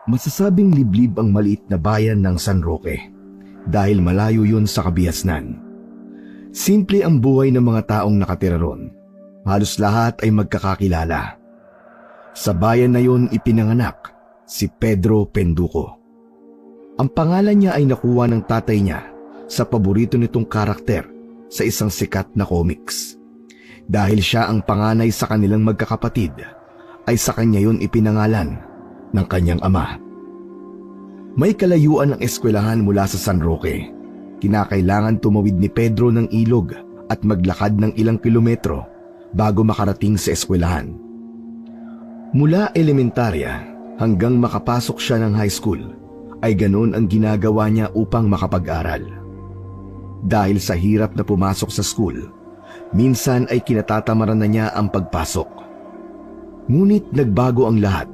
Masasabing liblib ang maliit na bayan ng San Roque dahil malayo yun sa kabiasnan. Simple ang buhay ng mga taong nakatira ron. Halos lahat ay magkakakilala. Sa bayan na yun ipinanganak si Pedro Penduko. Ang pangalan niya ay nakuha ng tatay niya sa paborito nitong karakter sa isang sikat na comics. Dahil siya ang panganay sa kanilang magkakapatid, ay sa kanya yun ipinangalan ng kanyang ama. May kalayuan ang eskwelahan mula sa San Roque. Kinakailangan tumawid ni Pedro ng ilog at maglakad ng ilang kilometro bago makarating sa eskwelahan. Mula elementarya hanggang makapasok siya ng high school, ay ganon ang ginagawa niya upang makapag-aral. Dahil sa hirap na pumasok sa school, minsan ay kinatatamaran na niya ang pagpasok. Ngunit nagbago ang lahat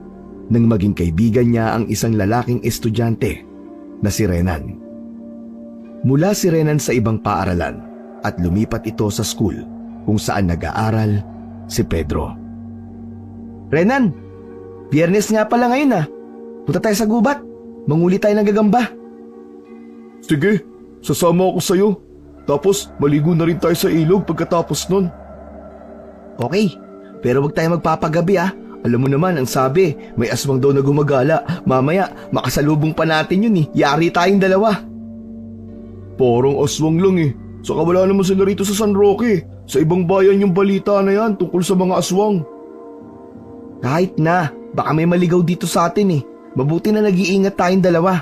nang maging kaibigan niya ang isang lalaking estudyante na si Renan. Mula si Renan sa ibang paaralan at lumipat ito sa school kung saan nag-aaral si Pedro. Renan, Biyernes nga pala ngayon ah. Punta tayo sa gubat. Manguli tayo ng gagamba. Sige, sasama ako sa'yo. Tapos maligo na rin tayo sa ilog pagkatapos nun. Okay, pero wag tayo magpapagabi ah. Alam mo naman, ang sabi, may aswang daw na gumagala. Mamaya, makasalubong pa natin yun eh. Yari tayong dalawa. Parang aswang lang eh. Saka wala naman sila rito sa San Roque. Sa ibang bayan yung balita na yan tungkol sa mga aswang. Kahit na, baka may maligaw dito sa atin eh. Mabuti na nag-iingat tayong dalawa.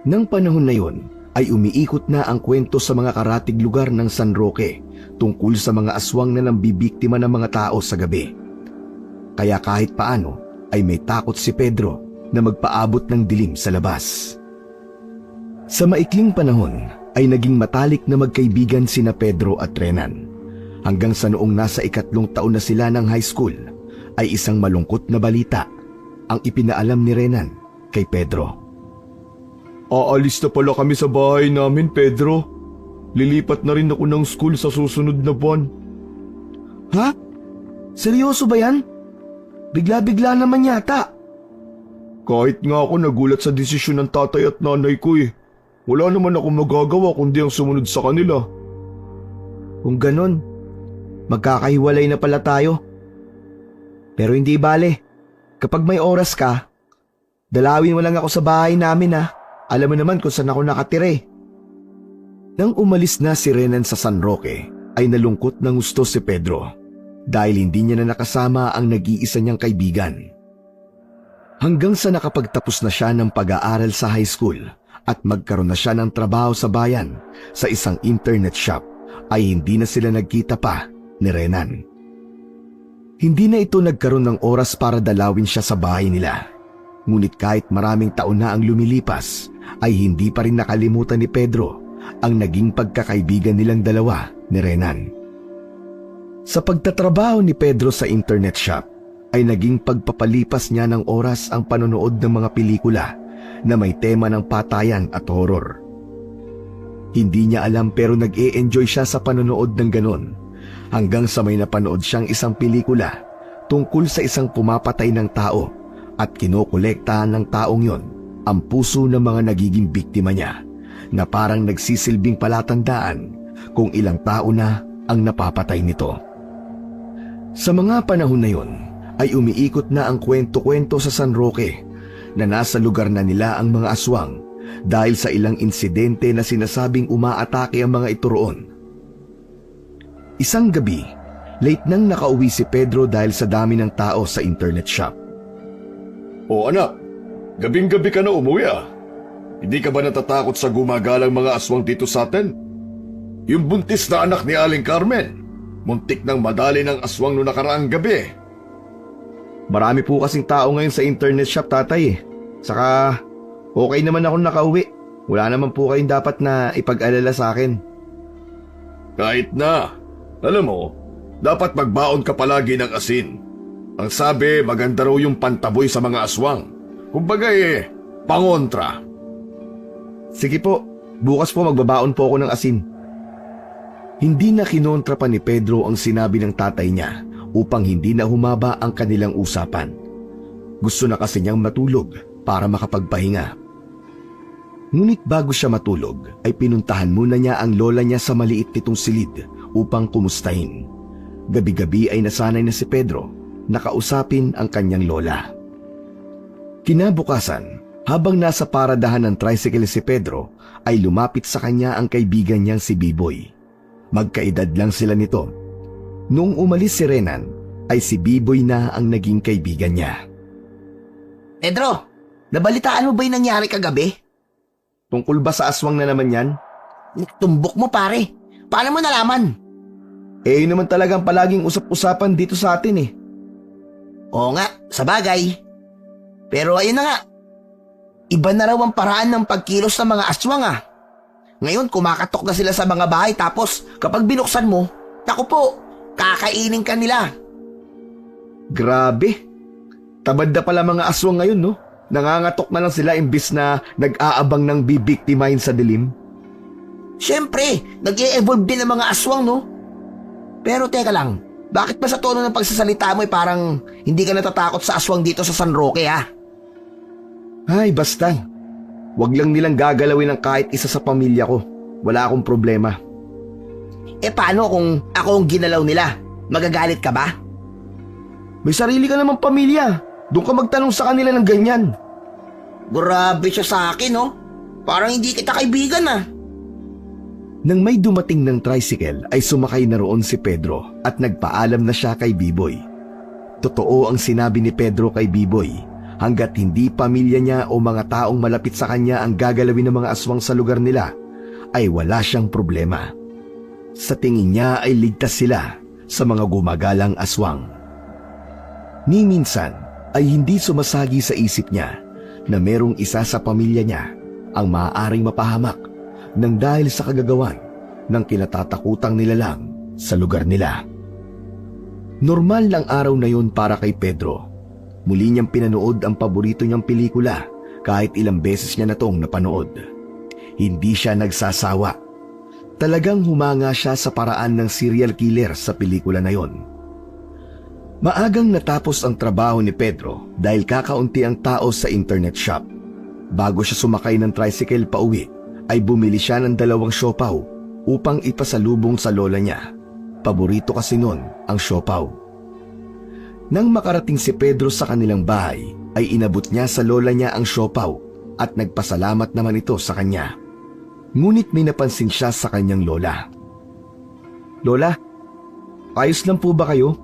Nang panahon na yon, ay umiikot na ang kwento sa mga karatig lugar ng San Roque tungkol sa mga aswang na nambibiktima ng mga tao sa gabi. Kaya kahit paano ay may takot si Pedro na magpaabot ng dilim sa labas. Sa maikling panahon ay naging matalik na magkaibigan sina Pedro at Renan. Hanggang sa noong nasa 3 taon na sila ng high school, ay isang malungkot na balita ang ipinaalam ni Renan kay Pedro. Aalis na pala kami sa bahay namin, Pedro. Lilipat na rin ako ng school sa susunod na buwan. Ha? Seryoso ba yan? Bigla-bigla naman yata. Kahit nga ako nagulat sa desisyon ng tatay at nanay ko eh. Wala naman ako magagawa kundi ang sumunod sa kanila. Kung ganon, magkakahiwalay na pala tayo. Pero hindi bale, kapag may oras ka, dalawin mo lang ako sa bahay namin ha. Alam mo naman kung saan ako nakatire. Nang umalis na si Renan sa San Roque, ay nalungkot ng gusto si Pedro dahil hindi niya na nakasama ang nag-iisa niyang kaibigan. Hanggang sa nakapagtapos na siya ng pag-aaral sa high school at magkaroon na siya ng trabaho sa bayan sa isang internet shop, ay hindi na sila nagkita pa ni Renan. Hindi na ito nagkaroon ng oras para dalawin siya sa bahay nila. Ngunit kahit maraming taon na ang lumilipas, ay hindi pa rin nakalimutan ni Pedro ang naging pagkakaibigan nilang dalawa ni Renan. Sa pagtatrabaho ni Pedro sa internet shop, ay naging pagpapalipas niya ng oras ang panonood ng mga pelikula na may tema ng patayan at horror. Hindi niya alam pero nag-e-enjoy siya sa panonood ng ganon, hanggang sa may napanood siyang isang pelikula tungkol sa isang pumapatay ng tao at kinokolektahan ng taong yon ang puso ng mga nagiging biktima niya, na parang nagsisilbing palatandaan kung ilang tao na ang napapatay nito. Sa mga panahon na yon ay umiikot na ang kwento-kwento sa San Roque na nasa lugar na nila ang mga aswang dahil sa ilang insidente na sinasabing umaatake ang mga ito roon. Isang gabi, late nang nakauwi si Pedro dahil sa dami ng tao sa internet shop. O anak, gabing-gabi ka na umuwi ah. Hindi ka ba natatakot sa gumagalang mga aswang dito sa atin? Yung buntis na anak ni Aling Carmen, muntik nang madali ng aswang noong nakaraang gabi. Marami po kasing tao ngayon sa internet shop, tatay eh. Saka, okay naman ako nakauwi. Wala naman po kayong dapat na ipag-alala sa akin. Kahit na. Alam mo, dapat magbaon ka palagi ng asin. Ang sabi, maganda raw yung pantaboy sa mga aswang. Kumbaga pangontra. Sige po, bukas po magbabaon po ako ng asin. Hindi na kinontra pa ni Pedro ang sinabi ng tatay niya upang hindi na humaba ang kanilang usapan. Gusto na kasi niyang matulog para makapagpahinga. Ngunit bago siya matulog ay pinuntahan muna niya ang lola niya sa maliit nitong silid upang kumustahin. Gabi-gabi ay nasanay na si Pedro na kausapin ang kanyang lola. Kinabukasan, habang nasa paradahan ng tricycle si Pedro, ay lumapit sa kanya ang kaibigan niyang si Biboy. Magkaedad lang sila nito. Noong umalis si Renan, ay si Biboy na ang naging kaibigan niya. Pedro, nabalitaan mo ba yung nangyari kagabi? Tungkol ba sa aswang na naman yan? Tumbok mo pare. Paano mo nalaman? Eh yun naman talagang palaging usap-usapan dito sa atin eh. Oo nga, sa bagay. Pero ayun na nga. Iba na raw ang paraan ng pagkilos ng mga aswang ah. Ngayon kumakatok na sila sa mga bahay tapos kapag binuksan mo, naku po, kakainin ka nila. Grabe. Tabad na pala mga aswang ngayon no? Nangangatok na lang sila imbis na nag-aabang ng bibiktimahin sa dilim. Siyempre, nag-e-evolve din ang mga aswang no? Pero teka lang, bakit ba sa tono ng pagsasalita mo parang hindi ka natatakot sa aswang dito sa San Roque ah? Ay basta. Wag lang nilang gagalawin ng kahit isa sa pamilya ko. Wala akong problema. Eh paano kung ako ang ginalaw nila? Magagalit ka ba? May sarili ka namang pamilya. Doon ka magtanong sa kanila ng ganyan. Grabe siya sa akin no? Parang hindi kita kaibigan ah. Nang may dumating ng tricycle ay sumakay na roon si Pedro at nagpaalam na siya kay Biboy. Totoo ang sinabi ni Pedro kay Biboy, hanggat hindi pamilya niya o mga taong malapit sa kanya ang gagalawin ng mga aswang sa lugar nila, ay wala siyang problema. Sa tingin niya ay ligtas sila sa mga gumagalang aswang. Ni minsan ay hindi sumasagi sa isip niya na merong isa sa pamilya niya ang maaaring mapahamak nang dahil sa kagagawan ng kinatatakutang nilalang sa lugar nila. Normal lang araw na yon para kay Pedro. Muli niyang pinanood ang paborito niyang pelikula kahit ilang beses niya na tong napanood. Hindi siya nagsasawa. Talagang humanga siya sa paraan ng serial killer sa pelikula na yon. Maagang natapos ang trabaho ni Pedro dahil kakaunti ang tao sa internet shop. Bago siya sumakay ng tricycle pauwi, ay bumili siya ng 2 siopaw upang ipasalubong sa lola niya. Paborito kasi nun ang siopaw. Nang makarating si Pedro sa kanilang bahay, ay inabot niya sa lola niya ang siopaw at nagpasalamat naman ito sa kanya. Ngunit may napansin siya sa kanyang lola. Lola, ayos lang po ba kayo?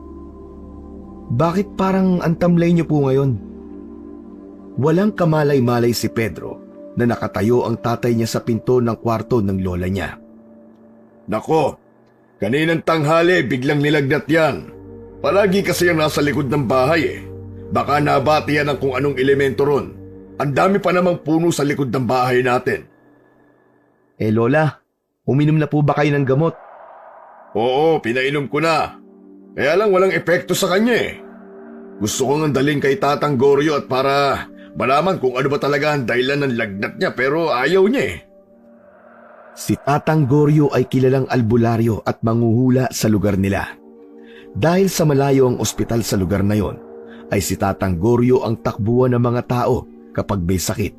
Bakit parang antamlay niyo po ngayon? Walang kamalay-malay si Pedro na nakatayo ang tatay niya sa pinto ng kwarto ng lola niya. Nako, kaninang tanghali biglang nilagnat yan. Palagi kasi yung nasa likod ng bahay eh. Baka nabati yan ng kung anong elemento ron. Ang dami pa namang puno sa likod ng bahay natin. Eh lola, uminom na po ba kayo ng gamot? Oo, pinainom ko na. Kaya lang walang epekto sa kanya eh. Gusto ko nga dalhin kay Tatang Goryo at para malaman kung ano ba talaga ang dahilan ng lagnat niya pero ayaw niya eh. Si Tatang Goryo ay kilalang albularyo at manghuhula sa lugar nila. Dahil sa malayo ang ospital sa lugar na yon, ay si Tatang Goryo ang takbuhan ng mga tao kapag may sakit.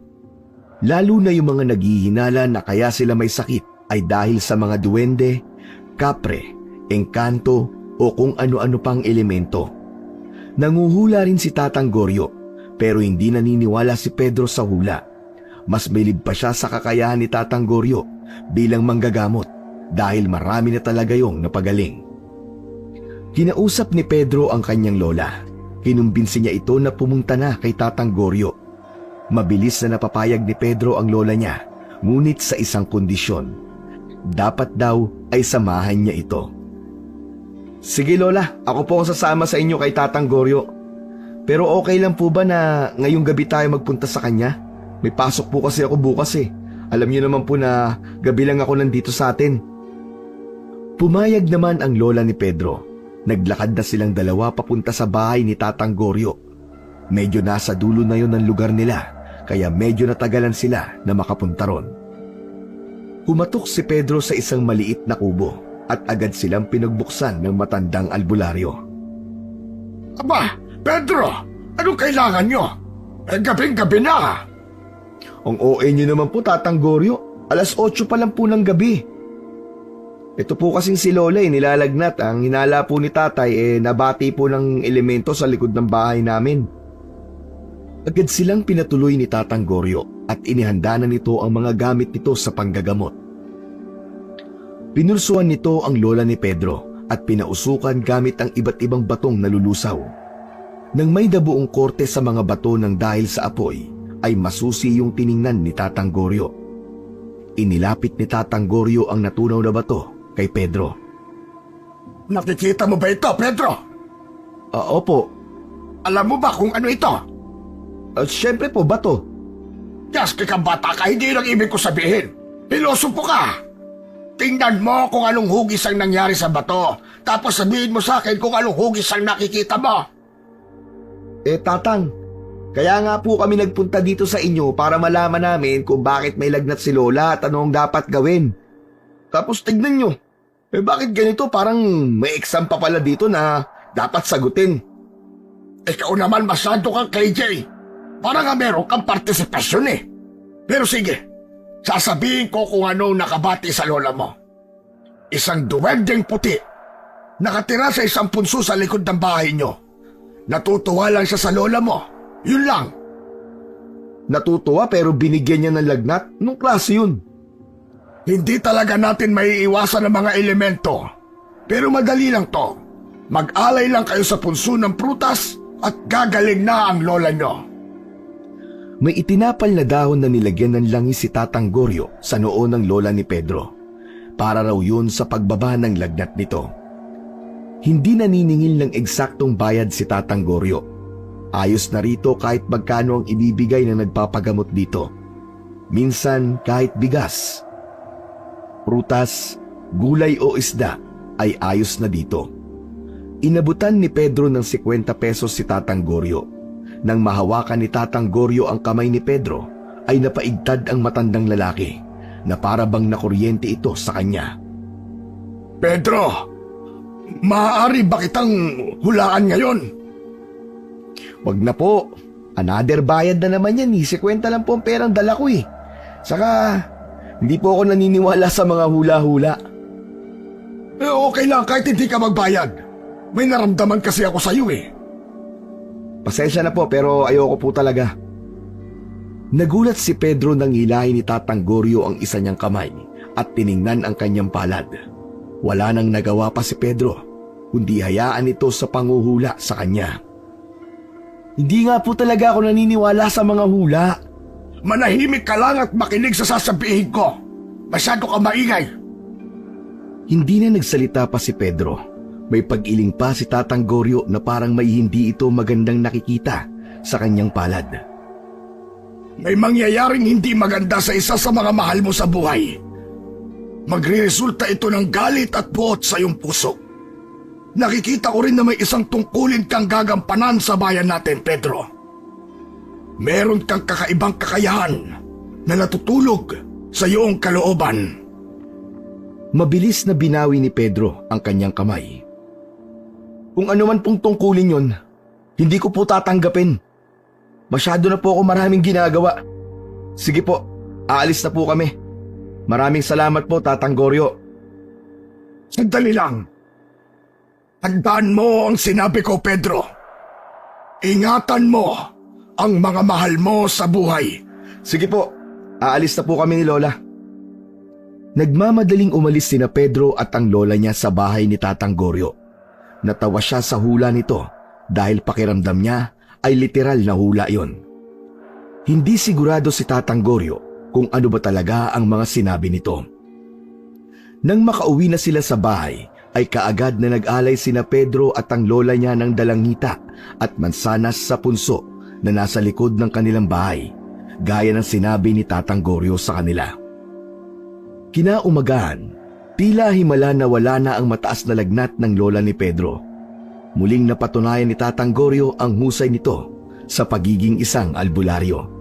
Lalo na yung mga naghihinala na kaya sila may sakit ay dahil sa mga duwende, kapre, engkanto o kung ano-ano pang elemento. Nanguhula rin si Tatang Goryo pero hindi naniniwala si Pedro sa hula. Mas bilib pa siya sa kakayahan ni Tatang Goryo bilang manggagamot dahil marami na talaga yung napagaling. Kinausap ni Pedro ang kanyang lola. Kinumbinsi niya ito na pumunta na kay Tatang Goryo. Mabilis na napapayag ni Pedro ang lola niya, ngunit sa isang kondisyon. Dapat daw ay samahan niya ito. Sige lola, ako po ang sasama sa inyo kay Tatang Goryo. Pero okay lang po ba na ngayong gabi tayo magpunta sa kanya? May pasok po kasi ako bukas eh. Alam niyo naman po na gabi lang ako nandito sa atin. Pumayag naman ang lola ni Pedro. Naglakad na silang dalawa papunta sa bahay ni Tatang Goryo. Medyo nasa dulo na yon ng lugar nila, kaya medyo natagalan sila na makapunta ron. Humatok si Pedro sa isang maliit na kubo at agad silang pinagbuksan ng matandang albularyo. Aba, Pedro! Anong kailangan nyo? Gabing-gabi na. Ang OA nyo naman po, Tatang Goryo. 8:00 pa lang po ng gabi. Ito po kasing si Lola nilalagnat. Ang hinala po ni Tatay nabati po ng elemento sa likod ng bahay namin. Agad silang pinatuloy ni Tatang Goryo at inihanda na nito ang mga gamit nito sa panggagamot. Pinulsuan nito ang lola ni Pedro at pinausukan gamit ang iba't ibang batong nalulusaw. Nang may dabuong korte sa mga bato ng dahil sa apoy, ay masusi yung tiningnan ni Tatang Goryo. Inilapit ni Tatang Goryo ang natunaw na bato kay Pedro. Nakikita mo ba ito, Pedro? Opo. Alam mo ba kung ano ito? Siyempre po, bato. Yaski kang bata ka, hindi lang ibig ko sabihin. Pilosopo ka. Tingnan mo kung anong hugis ang nangyari sa bato. Tapos sabihin mo sa akin kung anong hugis ang nakikita mo. Tatang, kaya nga po kami nagpunta dito sa inyo para malaman namin kung bakit may lagnat si Lola at ano ang dapat gawin. Tapos tignan nyo, bakit ganito parang may exam pa pala dito na dapat sagutin? Ikaw naman masyado kang KJ. Parang nga meron kang partisipasyon eh. Pero sige, sasabihin ko kung ano nakabati sa lola mo. Isang duwending puti, nakatira sa isang punso sa likod ng bahay nyo. Natutuwa lang siya sa lola mo. Yun lang. Natutuwa pero binigyan niya ng lagnat? Anong klase yun? Hindi talaga natin maiiwasan ng mga elemento. Pero madali lang to. Mag-alay lang kayo sa punso ng prutas at gagaling na ang lola nyo. May itinapal na dahon na nilagyan ng langis si Tatang Goryo sa noo ng lola ni Pedro. Para raw yun sa pagbaba ng lagnat nito. Hindi naniningil ng eksaktong bayad si Tatang Goryo. Ayos na rito kahit magkano ang ibibigay na nagpapagamot dito. Minsan kahit bigas, prutas, gulay o isda ay ayos na dito. Inabutan ni Pedro ng 50 pesos si Tatang Goryo. Nang mahawakan ni Tatang Goryo ang kamay ni Pedro, ay napaigtad ang matandang lalaki na para bang nakuryente ito sa kanya. Pedro, maaari ba kitang hulaan ngayon? Wag na po. Another bayad na naman yan. 50 lang po ang perang dala ko eh. Saka, hindi po ako naniniwala sa mga hula-hula. Okay lang kahit hindi ka magbayad. May naramdaman kasi ako sa iyo eh. Pasensya na po pero ayoko po talaga. Nagulat si Pedro nang hilahin ni Tatang Goryo ang isa niyang kamay at tiningnan ang kanyang palad. Wala nang nagawa pa si Pedro, kundi hayaan ito sa panguhula sa kanya. Hindi nga po talaga ako naniniwala sa mga hula. Manahimik ka lang at makinig sa sasabihin ko. Masyado ka maingay. Hindi na nagsalita pa si Pedro. May pag-iling pa si Tatang Goryo na parang may hindi ito magandang nakikita sa kanyang palad. May mangyayaring hindi maganda sa isa sa mga mahal mo sa buhay. Magre-resulta ito ng galit at buot sa iyong puso. Nakikita ko rin na may isang tungkulin kang gagampanan sa bayan natin, Pedro. Meron kang kakaibang kakayahan na natutulog sa iyong kalooban. Mabilis na binawi ni Pedro ang kanyang kamay. Kung ano man pong tungkulin yon, hindi ko po tatanggapin. Masyado na po ako maraming ginagawa. Sige po, aalis na po kami. Maraming salamat po, Tatang Goryo. Sandali lang. Tandaan mo ang sinabi ko, Pedro. Ingatan mo ang mga mahal mo sa buhay. Sige po, aalis na po kami ni Lola. Nagmamadaling umalis sina Pedro at ang lola niya sa bahay ni Tatang Goryo. Natawa siya sa hula nito dahil pakiramdam niya ay literal na hula yon. Hindi sigurado si Tatang Goryo kung ano ba talaga ang mga sinabi nito. Nang makauwi na sila sa bahay, ay kaagad na nag-alay sina Pedro at ang lola niya ng dalangita at mansanas sa punso na nasa likod ng kanilang bahay, gaya ng sinabi ni Tatang Goryo sa kanila. Kinaumagahan, tila himala na wala na ang mataas na lagnat ng lola ni Pedro. Muling napatunayan ni Tatang Goryo ang husay nito sa pagiging isang albularyo.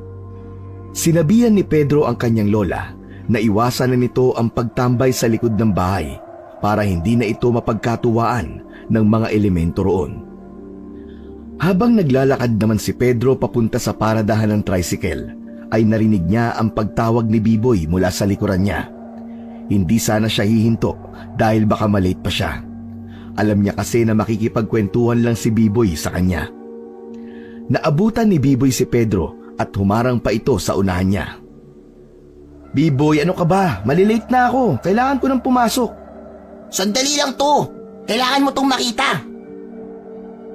Sinabihan ni Pedro ang kanyang lola na iwasan na nito ang pagtambay sa likod ng bahay para hindi na ito mapagkatuwaan ng mga elemento roon. Habang naglalakad naman si Pedro papunta sa paradahan ng tricycle, ay narinig niya ang pagtawag ni Biboy mula sa likuran niya. Hindi sana siya hihinto dahil baka malate pa siya. Alam niya kasi na makikipagkwentuhan lang si Biboy sa kanya. Naabutan ni Biboy si Pedro at humarang pa ito sa unahan niya. Biboy, ano ka ba? Malilate na ako. Kailangan ko nang pumasok. Sandali lang to. Kailangan mo tong makita.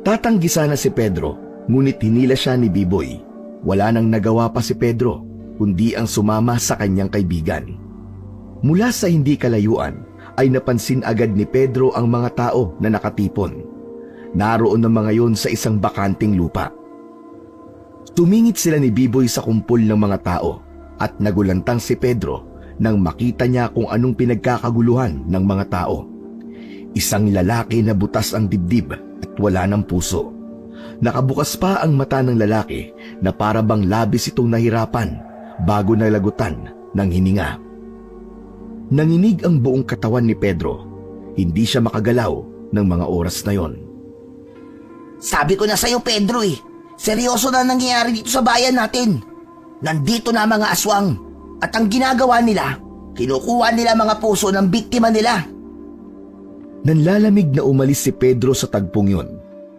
Tatanggi sana si Pedro, ngunit hinila siya ni Biboy. Wala nang nagawa pa si Pedro, kundi ang sumama sa kanyang kaibigan. Mula sa hindi kalayuan, ay napansin agad ni Pedro ang mga tao na nakatipon. Naroon ang mga yon sa isang bakanting lupa. Tumingit sila ni Biboy sa kumpol ng mga tao at nagulantang si Pedro nang makita niya kung anong pinagkakaguluhan ng mga tao. Isang lalaki na butas ang dibdib at wala ng puso. Nakabukas pa ang mata ng lalaki na para bang labis itong nahirapan bago nalagutan ng hininga. Nanginig ang buong katawan ni Pedro. Hindi siya makagalaw ng mga oras na yon. Sabi ko na sa'yo, Pedro seryoso na nangyayari dito sa bayan natin. Nandito na mga aswang at ang ginagawa nila, kinukuha nila mga puso ng biktima nila. Nanlalamig na umalis si Pedro sa tagpong yun.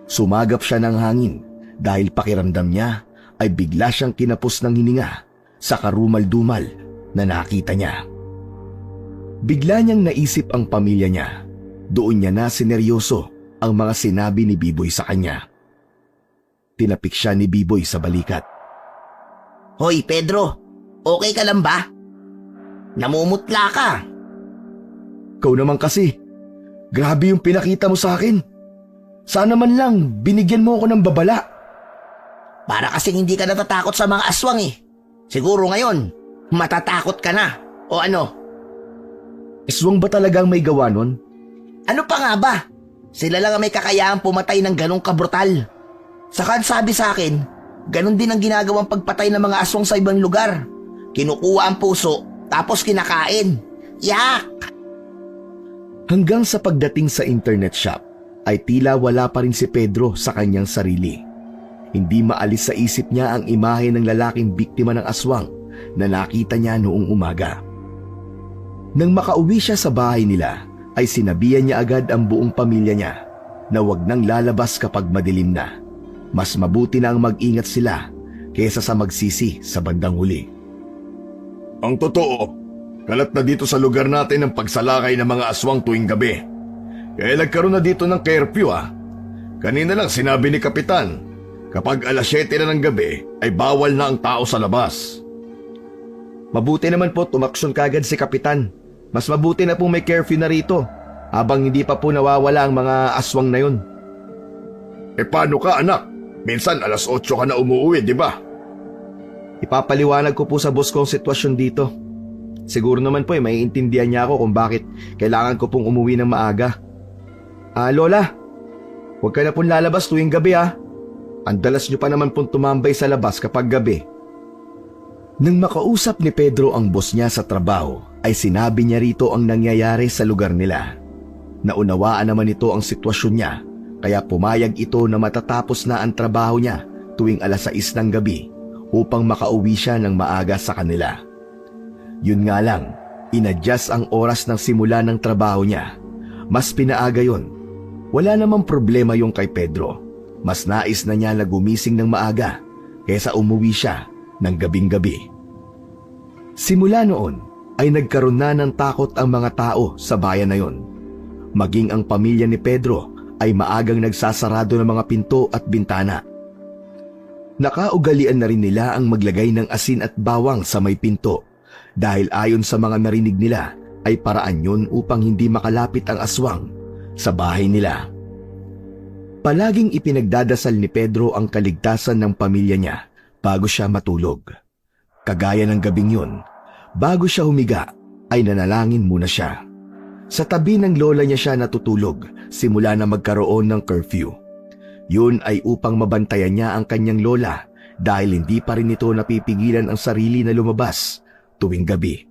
Sumagap siya ng hangin dahil pakiramdam niya ay bigla siyang kinapos ng hininga sa karumal-dumal na nakita niya. Bigla niyang naisip ang pamilya niya. Doon niya na sineryoso ang mga sinabi ni Biboy sa kanya. Tinapik siya ni Biboy sa balikat. Hoy, Pedro, okay ka lang ba? Namumutla ka. Ikaw naman kasi, grabe yung pinakita mo sa akin. Sana man lang binigyan mo ako ng babala. Para kasing hindi ka natatakot sa mga aswang Siguro ngayon, matatakot ka na. O ano? Aswang ba talagang may gawa nun? Ano pa nga ba? Sila lang ang may kakayahang pumatay ng ganong kabrutal. Saka sabi sa akin, ganon din ang ginagawang pagpatay ng mga aswang sa ibang lugar. Kinukuha ang puso, tapos kinakain. Yak! Hanggang sa pagdating sa internet shop, ay tila wala pa rin si Pedro sa kanyang sarili. Hindi maalis sa isip niya ang imahe ng lalaking biktima ng aswang na nakita niya noong umaga. Nang makauwi siya sa bahay nila, ay sinabihan niya agad ang buong pamilya niya na wag nang lalabas kapag madilim na. Mas mabuti na ang mag-ingat sila kaysa sa magsisi sa bandang huli. Ang totoo, kalat na dito sa lugar natin ang pagsalakay ng mga aswang tuwing gabi. Kaya nagkaroon na dito ng curfew Kanina lang sinabi ni Kapitan, kapag alas 7 na ng gabi ay bawal na ang tao sa labas. Mabuti naman po tumaksyon kagad si Kapitan. Mas mabuti na pong may curfew na rito habang hindi pa po nawawala ang mga aswang na yun. Paano ka anak? Minsan alas 8 ka na umuwi, di ba? Ipapaliwanag ko po sa boss ko ang sitwasyon dito. Siguro naman po maiintindihan niya ako kung bakit kailangan ko pong umuwi ng maaga. Lola, huwag ka na pong lalabas tuwing gabi Ang dalas niyo pa naman pong tumambay sa labas kapag gabi. Nang makausap ni Pedro ang boss niya sa trabaho, ay sinabi niya rito ang nangyayari sa lugar nila. Naunawaan naman ito ang sitwasyon niya, kaya pumayag ito na matatapos na ang trabaho niya tuwing alas 6 ng gabi upang makauwi siya ng maaga sa kanila. Yun nga lang, inadjust ang oras ng simula ng trabaho niya. Mas pinaaga yun. Wala namang problema yung kay Pedro. Mas nais na niya na gumising ng maaga kaysa umuwi siya ng gabing-gabi. Simula noon ay nagkaroon na ng takot ang mga tao sa bayan na yon. Maging ang pamilya ni Pedro ay maagang nagsasarado ng mga pinto at bintana. Nakaugalian na rin nila ang maglagay ng asin at bawang sa may pinto dahil ayon sa mga narinig nila ay paraan yun upang hindi makalapit ang aswang sa bahay nila. Palaging ipinagdadasal ni Pedro ang kaligtasan ng pamilya niya bago siya matulog. Kagaya ng gabing yun, bago siya humiga ay nanalangin muna siya. Sa tabi ng lola niya siya natutulog simula na magkaroon ng curfew. Yun ay upang mabantayan niya ang kanyang lola dahil hindi pa rin ito napipigilan ang sarili na lumabas tuwing gabi.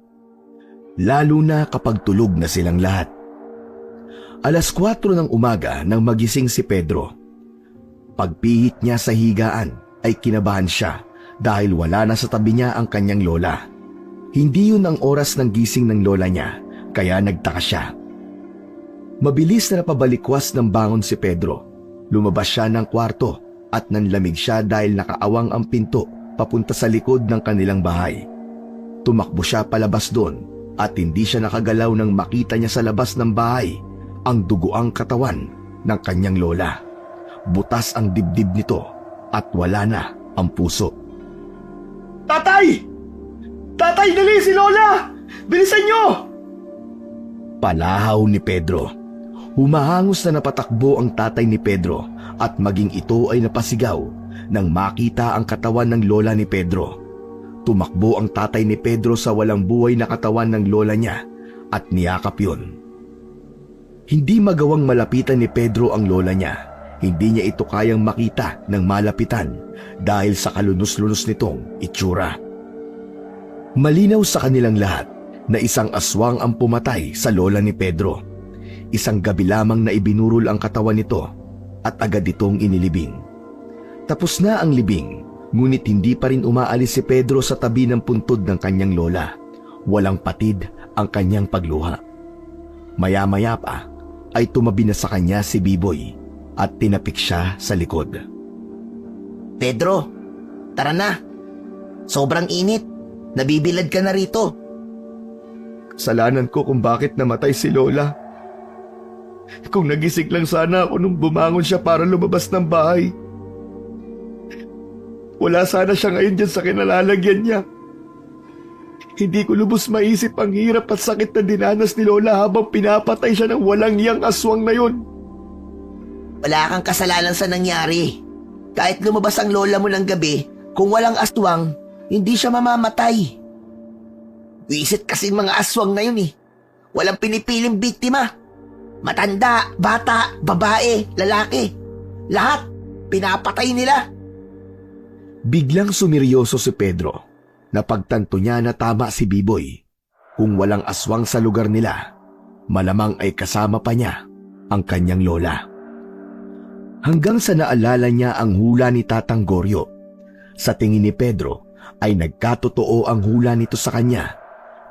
Lalo na kapag tulog na silang lahat. Alas 4 ng umaga nang magising si Pedro. Pagpihit niya sa higaan ay kinabahan siya dahil wala na sa tabi niya ang kanyang lola. Hindi yun ang oras ng gising ng lola niya, kaya nagtaka siya. Mabilis na napabalikwas ng bangon si Pedro. Lumabas siya ng kwarto at nanlamig siya dahil nakaawang ang pinto papunta sa likod ng kanilang bahay. Tumakbo siya palabas doon at hindi siya nakagalaw nang makita niya sa labas ng bahay ang duguang katawan ng kanyang lola. Butas ang dibdib nito at wala na ang puso. Tatay! Tatay, dali si Lola! Bilisan niyo! Palahaw ni Pedro. Humahangos na napatakbo ang tatay ni Pedro at maging ito ay napasigaw nang makita ang katawan ng lola ni Pedro. Tumakbo ang tatay ni Pedro sa walang buhay na katawan ng lola niya at niyakap yun. Hindi magawang malapitan ni Pedro ang lola niya. Hindi niya ito kayang makita ng malapitan dahil sa kalunos-lunos nitong itsura. Malinaw sa kanilang lahat na isang aswang ang pumatay sa lola ni Pedro. Isang gabi lamang na ibinurol ang katawan nito at agad itong inilibing. Tapos na ang libing, ngunit hindi pa rin umaalis si Pedro sa tabi ng puntod ng kanyang lola. Walang patid ang kanyang pagluha. Maya-maya pa ay tumabi na sa kanya si Biboy at tinapik siya sa likod. Pedro, tara na. Sobrang init. Nabibilad ka na rito. Kasalanan ko kung bakit namatay si Lola. Kung nagising lang sana ako nung bumangon siya para lumabas ng bahay. Wala sana siya ngayon dyan sa kinalalagyan niya. Hindi ko lubos maisip ang hirap at sakit na dinanas ni Lola habang pinapatay siya ng walang iyang aswang na yun. Wala kang kasalanan sa nangyari. Kahit lumabas ang lola mo ng gabi, kung walang aswang, hindi siya mamamatay. Wisit kasing mga aswang na yun eh. Walang pinipiling biktima. Matanda, bata, babae, lalaki. Lahat, pinapatay nila. Biglang sumiryoso si Pedro. Napagtanto niya na tama si Biboy. Kung walang aswang sa lugar nila, malamang ay kasama pa niya ang kanyang lola. Hanggang sa naalala niya ang hula ni Tatang Goryo. Sa tingin ni Pedro ay nagkatotoo ang hula nito sa kanya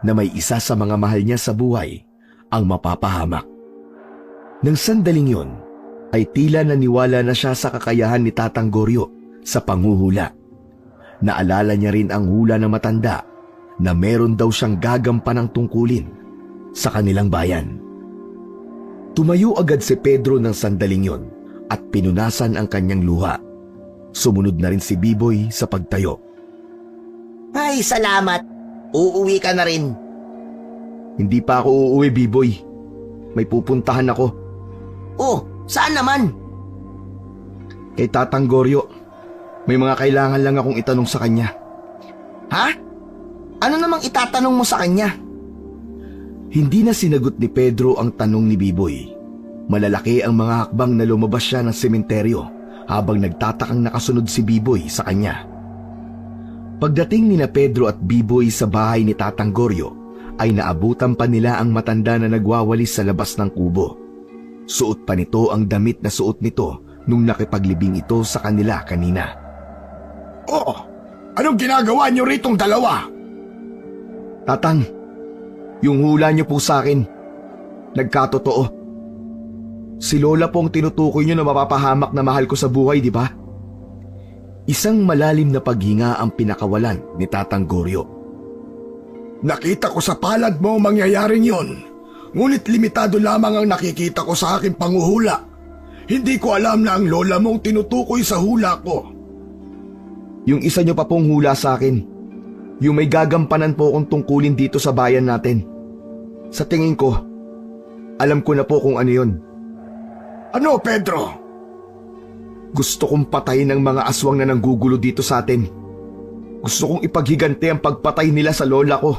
na may isa sa mga mahal niya sa buhay ang mapapahamak. Nang sandaling yun ay tila naniwala na siya sa kakayahan ni Tatang Goryo sa panghuhula. Naalala niya rin ang hula ng matanda na meron daw siyang gagampanang tungkulin sa kanilang bayan. Tumayo agad si Pedro ng sandaling yun at pinunasan ang kanyang luha. Sumunod na rin si Biboy sa pagtayo. Ay, salamat. Uuwi ka na rin. Hindi pa ako uuwi, Biboy. May pupuntahan ako. Oh, saan naman? Kay Tatang Goryo. May mga kailangan lang akong itanong sa kanya. Ha? Ano namang itatanong mo sa kanya? Hindi na sinagot ni Pedro ang tanong ni Biboy. Malalaki ang mga hakbang na lumabas siya ng sementeryo habang nagtatakang nakasunod si Biboy sa kanya. Pagdating ni na Pedro at Biboy sa bahay ni Tatang Goryo, ay naabutan pa nila ang matanda na nagwawalis sa labas ng kubo. Suot pa nito ang damit na suot nito nung nakipaglibing ito sa kanila kanina. Oh, anong ginagawa niyo ritong dalawa? Tatang, yung hula niyo po sa akin, nagkatotoo. Si Lola pong tinutukoy niyo na mapapahamak na mahal ko sa buhay, di ba? Isang malalim na paghinga ang pinakawalan ni Tatang Goryo. Nakita ko sa palad mo mangyayaring yon. Ngunit limitado lamang ang nakikita ko sa aking panguhula. Hindi ko alam na ang lola mong tinutukoy sa hula ko. Yung isa niyo pa pong hula sa akin. Yung may gagampanan po akong tungkulin dito sa bayan natin. Sa tingin ko, alam ko na po kung ano yun. Ano, Pedro? Gusto kong patayin ng mga aswang na nanggugulo dito sa atin. Gusto kong ipaghigante ang pagpatay nila sa lola ko.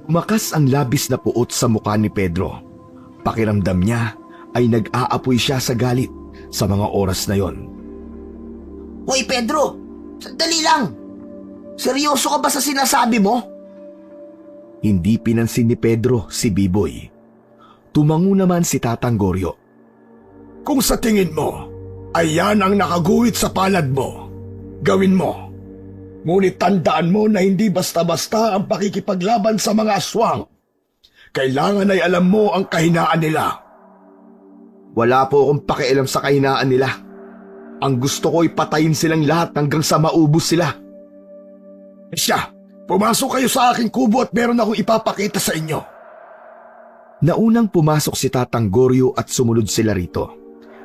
Bumakas ang labis na puot sa mukha ni Pedro. Pakiramdam niya ay nag-aapoy siya sa galit sa mga oras na yon. Hoy Pedro, sandali lang. Seryoso ka ba sa sinasabi mo? Hindi pinansin ni Pedro si Biboy. Tumango naman si Tatang Goryo. Kung sa tingin mo, Ayan ang nakaguhit sa palad mo. Gawin mo. Ngunit tandaan mo na hindi basta-basta ang pakikipaglaban sa mga aswang. Kailangan ay alam mo ang kahinaan nila. Wala po akong pakialam sa kahinaan nila. Ang gusto ko ay patayin silang lahat hanggang sa maubos sila. Siya, pumasok kayo sa aking kubo at meron akong ipapakita sa inyo. Naunang pumasok si Tatang Goryo at sumunod sila rito.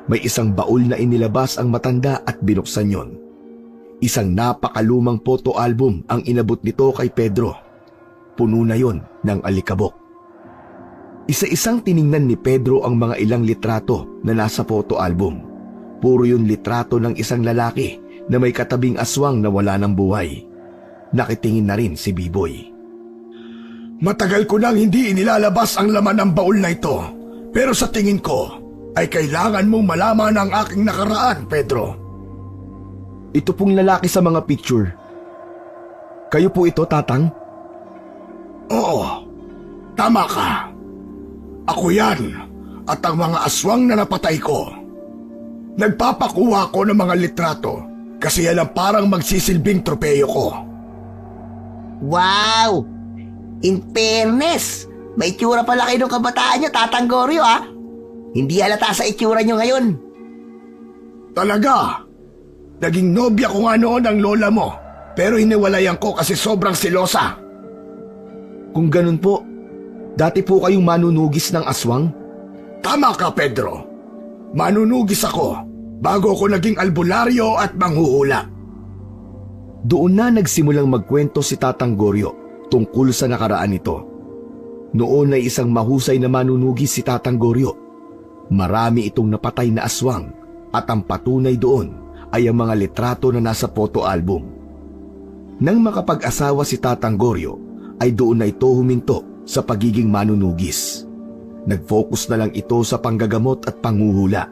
May isang baul na inilabas ang matanda at binuksan yon. Isang napakalumang photo album ang inabot nito kay Pedro. Puno na yon ng alikabok. Isa-isang tiningnan ni Pedro ang mga ilang litrato na nasa photo album. Puro yun litrato ng isang lalaki na may katabing aswang na wala ng buhay. Nakitingin na rin si Biboy. Matagal ko nang hindi inilalabas ang laman ng baul na ito. Pero sa tingin ko, ay kailangan mong malaman ang aking nakaraan, Pedro. Ito pong lalaki sa mga picture. Kayo po ito, Tatang? Oo, tama ka. Ako yan at ang mga aswang na napatay ko. Nagpapakuha ko ng mga litrato kasi yan ang parang magsisilbing tropeyo ko. Wow! In fairness, may itsura pala kayo ng kabataan nyo, Tatang Goryo, ha? Hindi halata sa itsura nyo ngayon. Talaga? Naging nobya ko nga noon ang lola mo, pero hiniwalayan ko kasi sobrang silosa. Kung ganun po, dati po kayong manunugis ng aswang? Tama ka, Pedro. Manunugis ako bago ako naging albularyo at manghuhula. Doon na nagsimulang magkwento si Tatang Goryo tungkol sa nakaraan nito. Noon ay isang mahusay na manunugis si Tatang Goryo. Marami itong napatay na aswang at ang patunay doon ay ang mga litrato na nasa photo album. Nang makapag-asawa si Tatang Goryo, ay doon na ito huminto sa pagiging manunugis. Nag-focus na lang ito sa panggagamot at panghuhula.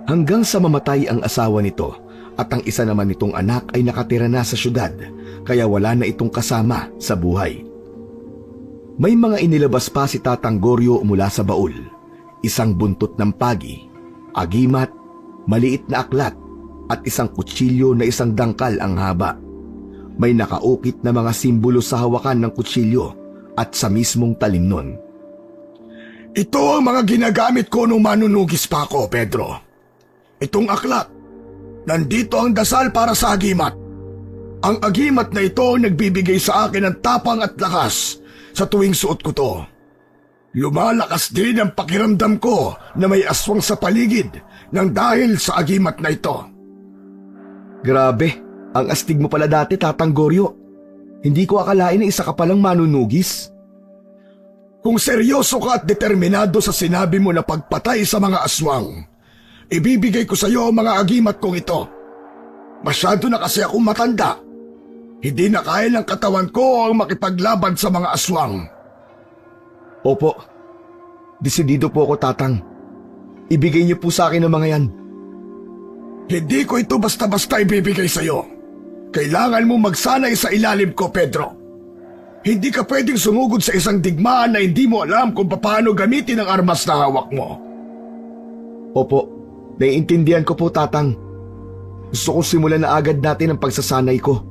Hanggang sa mamatay ang asawa nito at ang isa naman nitong anak ay nakatira na sa syudad, kaya wala na itong kasama sa buhay. May mga inilabas pa si Tatang Goryo mula sa baul. Isang buntot ng pagi, agimat, maliit na aklat at isang kutsilyo na isang dangkal ang haba. May nakaukit na mga simbolo sa hawakan ng kutsilyo at sa mismong talim nun. Ito ang mga ginagamit ko nung manunugis pa ako, Pedro. Itong aklat. Nandito ang dasal para sa agimat. Ang agimat na ito nagbibigay sa akin ng tapang at lakas sa tuwing suot ko to. Lumalakas din ang pakiramdam ko na may aswang sa paligid nang dahil sa agimat na ito. Grabe, ang astig mo pala dati, Tatang Goryo. Hindi ko akalain na isa ka palang manunugis. Kung seryoso ka at determinado sa sinabi mo na pagpatay sa mga aswang, ibibigay ko sa iyo ang mga agimat kong ito. Masyado na kasi akong matanda. Hindi na kaya ng katawan ko ang makipaglaban sa mga aswang. Opo, desidido po ako, Tatang. Ibigay niyo po sa akin ang mga yan. Hindi ko ito basta-basta ibibigay sa iyo. Kailangan mo magsanay sa ilalim ko, Pedro. Hindi ka pwedeng sumugod sa isang digmaan na hindi mo alam kung paano gamitin ang armas na hawak mo. Opo, naiintindihan ko po, Tatang. Gusto ko simulan na agad natin ang pagsasanay ko.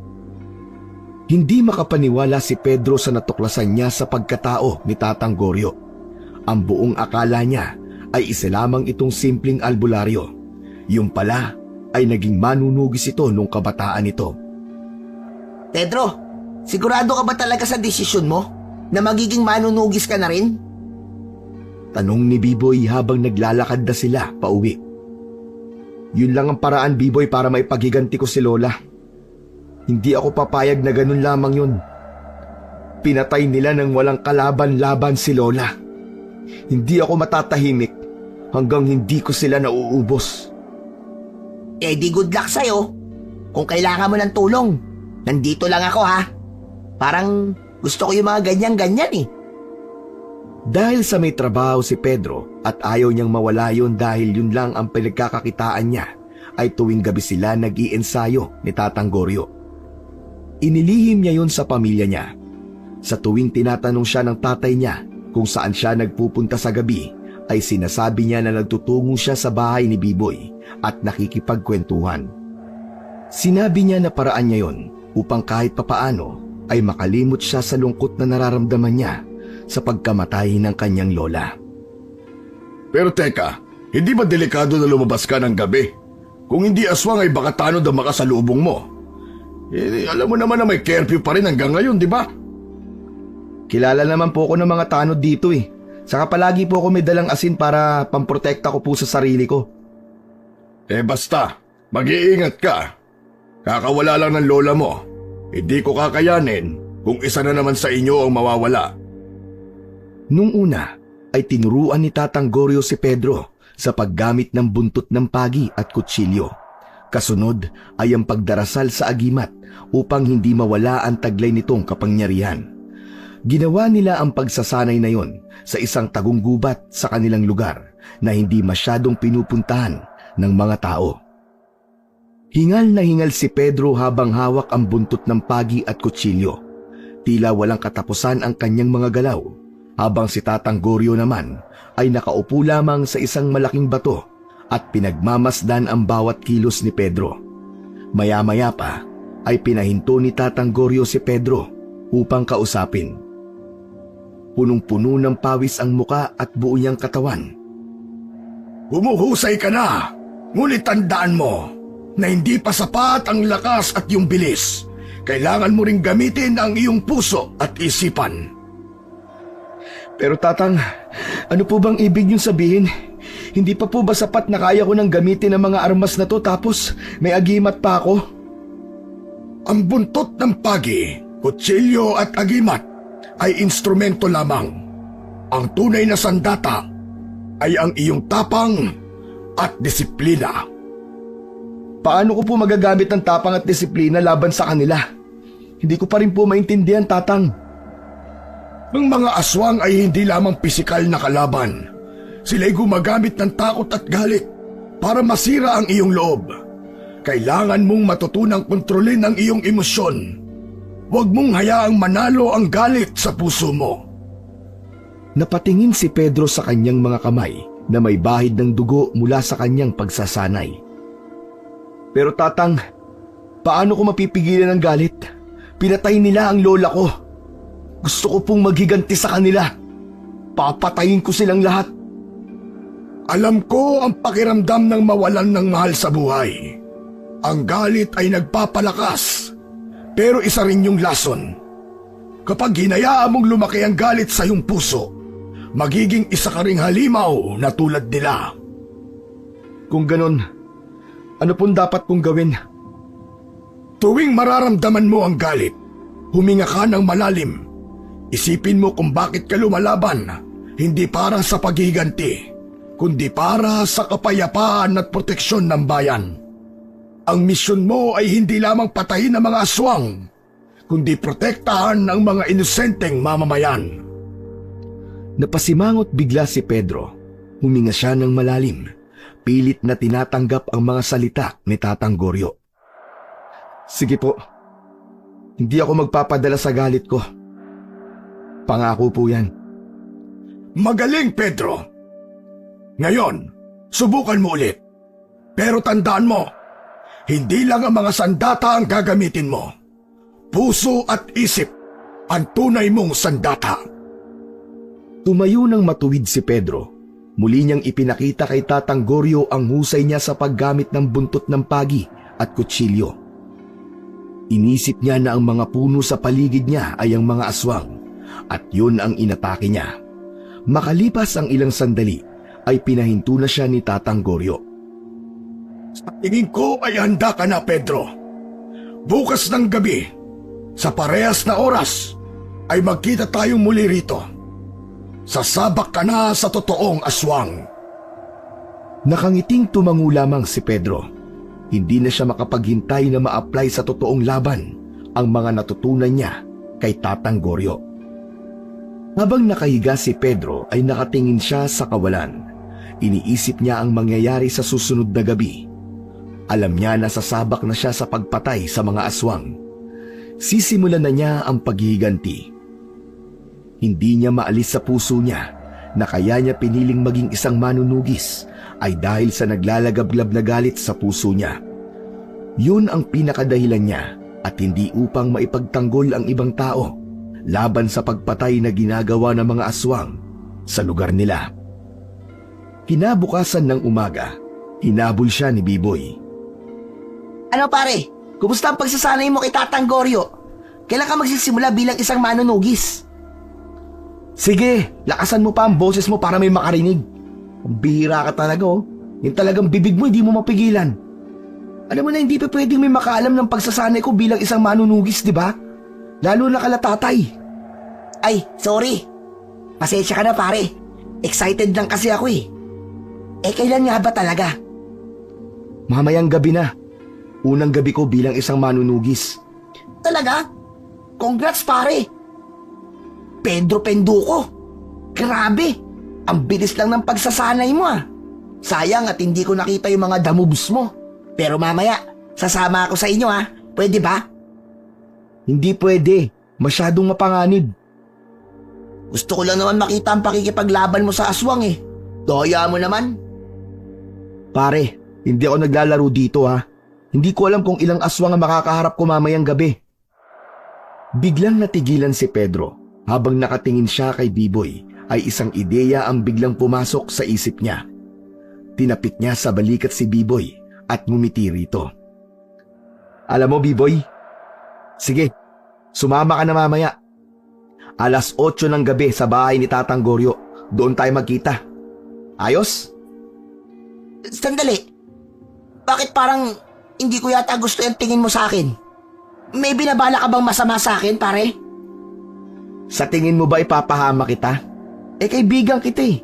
Hindi makapaniwala si Pedro sa natuklasan niya sa pagkatao ni Tatang Goryo. Ang buong akala niya ay isa lamang itong simpleng albularyo. Yung pala ay naging manunugis ito nung kabataan nito. Pedro, sigurado ka ba talaga sa desisyon mo na magiging manunugis ka na rin? Tanong ni Biboy habang naglalakad na sila pauwi. Yun lang ang paraan, Biboy, para maipagiganti ko si Lola. Hindi ako papayag na ganun lamang yun. Pinatay nila nang walang kalaban-laban si Lola. Hindi ako matatahimik hanggang hindi ko sila nauubos. Eh di good luck sa'yo. Kung kailangan mo ng tulong, nandito lang ako, ha. Parang gusto ko yung mga ganyan-ganyan eh. Dahil sa may trabaho si Pedro at ayaw niyang mawala yun dahil yun lang ang pinagkakakitaan niya, ay tuwing gabi sila nag-iensayo ni Tatang Goryo. Inilihim niya yun sa pamilya niya. Sa tuwing tinatanong siya ng tatay niya kung saan siya nagpupunta sa gabi, ay sinasabi niya na nagtutungo siya sa bahay ni Biboy at nakikipagkwentuhan. Sinabi niya na paraan niya yon upang kahit papaano ay makalimot siya sa lungkot na nararamdaman niya sa pagkamatay ng kanyang lola. Pero teka, hindi ba delikado na lumabas ka ng gabi? Kung hindi aswang ay baka tanod ang makasalubong mo. Alam mo naman na may curfew pa rin hanggang ngayon, di ba? Kilala naman po ako ng mga tanod dito eh. Saka palagi po ako may dalang asin para pamprotekta ko po sa sarili ko. Basta, mag-iingat ka. Kakawala lang ng lola mo. Hindi ko kakayanin kung isa na naman sa inyo ang mawawala. Nung una ay tinuruan ni Tatang Goryo si Pedro sa paggamit ng buntot ng pagi at kutsilyo. Kasunod ay ang pagdarasal sa agimat upang hindi mawala ang taglay nitong kapangyarihan. Ginawa nila ang pagsasanay na yon sa isang tagong gubat sa kanilang lugar na hindi masyadong pinupuntahan ng mga tao. Hingal na hingal si Pedro habang hawak ang buntot ng pagi at kutsilyo. Tila walang katapusan ang kanyang mga galaw, habang si Tatang Goryo naman ay nakaupo lamang sa isang malaking bato at pinagmamasdan ang bawat kilos ni Pedro. Maya-maya pa ay pinahinto ni Tatang Goryo si Pedro upang kausapin. Punong-puno ng pawis ang muka at buo niyang katawan. Humuhusay ka na, ngunit tandaan mo na hindi pa sapat ang lakas at yung bilis. Kailangan mo ring gamitin ang iyong puso at isipan. Pero Tatang, ano po bang ibig niyong sabihin? Hindi pa po ba sapat na kaya ko nang gamitin ang mga armas na to tapos may agimat pa ako? Ang buntot ng pagi, kutsilyo at agimat ay instrumento lamang. Ang tunay na sandata ay ang iyong tapang at disiplina. Paano ko po magagamit ng tapang at disiplina laban sa kanila? Hindi ko pa rin po maintindihan, Tatang. Ang mga aswang ay hindi lamang pisikal na kalaban. Sila'y gumagamit ng takot at galit para masira ang iyong loob. Kailangan mong matutunang kontrolin ang iyong emosyon. Huwag mong hayaang manalo ang galit sa puso mo. Napatingin si Pedro sa kanyang mga kamay na may bahid ng dugo mula sa kanyang pagsasanay. Pero Tatang, paano ko mapipigilan ang galit? Pinatay nila ang lola ko. Gusto ko pong maghiganti sa kanila. Papatayin ko silang lahat. Alam ko ang pakiramdam ng mawalan ng mahal sa buhay. Ang galit ay nagpapalakas, pero isa rin yung lason. Kapag hinayaan mong lumaki ang galit sa iyong puso, magiging isa ka ring halimaw na tulad nila. Kung ganon, ano pong dapat kong gawin? Tuwing mararamdaman mo ang galit, huminga ka ng malalim. Isipin mo kung bakit ka lumalaban, hindi para sa paghiganti, kundi para sa kapayapaan at proteksyon ng bayan. Ang misyon mo ay hindi lamang patayin ang mga aswang, kundi protektahan ang mga inosenteng mamamayan. Napasimangot bigla si Pedro. Huminga siya ng malalim. Pilit na tinatanggap ang mga salita ni Tatang Goryo. Sige po. Hindi ako magpapadala sa galit ko. Pangako po yan. Magaling, Pedro. Ngayon, subukan mo ulit. Pero tandaan mo, hindi lang ang mga sandata ang gagamitin mo. Puso at isip ang tunay mong sandata. Tumayo ng matuwid si Pedro. Muli niyang ipinakita kay Tatang Goryo ang husay niya sa paggamit ng buntot ng pagi at kutsilyo. Inisip niya na ang mga puno sa paligid niya ay ang mga aswang at yun ang inatake niya. Makalipas ang ilang sandali ay pinahinto na siya ni Tatang Goryo. Sa tingin ko ay handa ka na, Pedro. Bukas ng gabi, sa parehas na oras, ay magkita tayong muli rito. Sasabak ka na sa totoong aswang. Nakangiting tumango lamang si Pedro. Hindi na siya makapaghintay na ma-apply sa totoong laban ang mga natutunan niya kay Tatang Goryo. Habang nakahiga si Pedro ay nakatingin siya sa kawalan. Iniisip niya ang mangyayari sa susunod na gabi. Alam niya na sasabak na siya sa pagpatay sa mga aswang. Sisimulan na niya ang paghihiganti. Hindi niya maalis sa puso niya na kaya niya piniling maging isang manunugis ay dahil sa naglalagablab na galit sa puso niya. Yun ang pinakadahilan niya at hindi upang maipagtanggol ang ibang tao laban sa pagpatay na ginagawa ng mga aswang sa lugar nila. Kinabukasan ng umaga, hinabol siya ni Biboy. Ano pare? Kumusta ang pagsasanay mo kay Tatang Goryo? Kailan ka magsisimula bilang isang manunugis? Sige, lakasan mo pa ang boses mo para may makarinig. Ang bihira ka talaga oh. Yung talagang bibig mo hindi mo mapigilan. Alam mo na hindi pa pwedeng may makaalam ng pagsasanay ko bilang isang manunugis, di ba? Lalo na kala tatay. Ay, sorry. Pasensya ka na pare. Excited lang kasi ako eh. Eh kailan nga ba talaga? Mamayang gabi na. Unang gabi ko bilang isang manunugis. Talaga? Congrats pare. Pedro Penduko. Grabe. Ang bilis lang ng pagsasanay mo ah. Sayang at hindi ko nakita yung mga the moves mo. Pero mamaya, sasama ako sa inyo ah. Pwede ba? Hindi pwede. Masyadong mapanganib. Gusto ko lang naman makita ang pakikipaglaban mo sa aswang eh. Daya mo naman. Pare, hindi ako naglalaro dito ha. Hindi ko alam kung ilang aswang ang makakaharap ko mamayang gabi. Biglang natigilan si Pedro habang nakatingin siya kay Biboy ay isang ideya ang biglang pumasok sa isip niya. Tinapik niya sa balikat si Biboy at ngumiti rito. Alam mo, Biboy? Sige, sumama ka na mamaya. 8:00 ng gabi sa bahay ni Tatang Goryo. Doon tayo magkita. Ayos? Sandali. Bakit parang hindi ko yata gusto yung tingin mo sa akin? May binabala ka bang masama sa akin, pare? Sa tingin mo ba ipapahama kita? Eh kaibigan kita eh.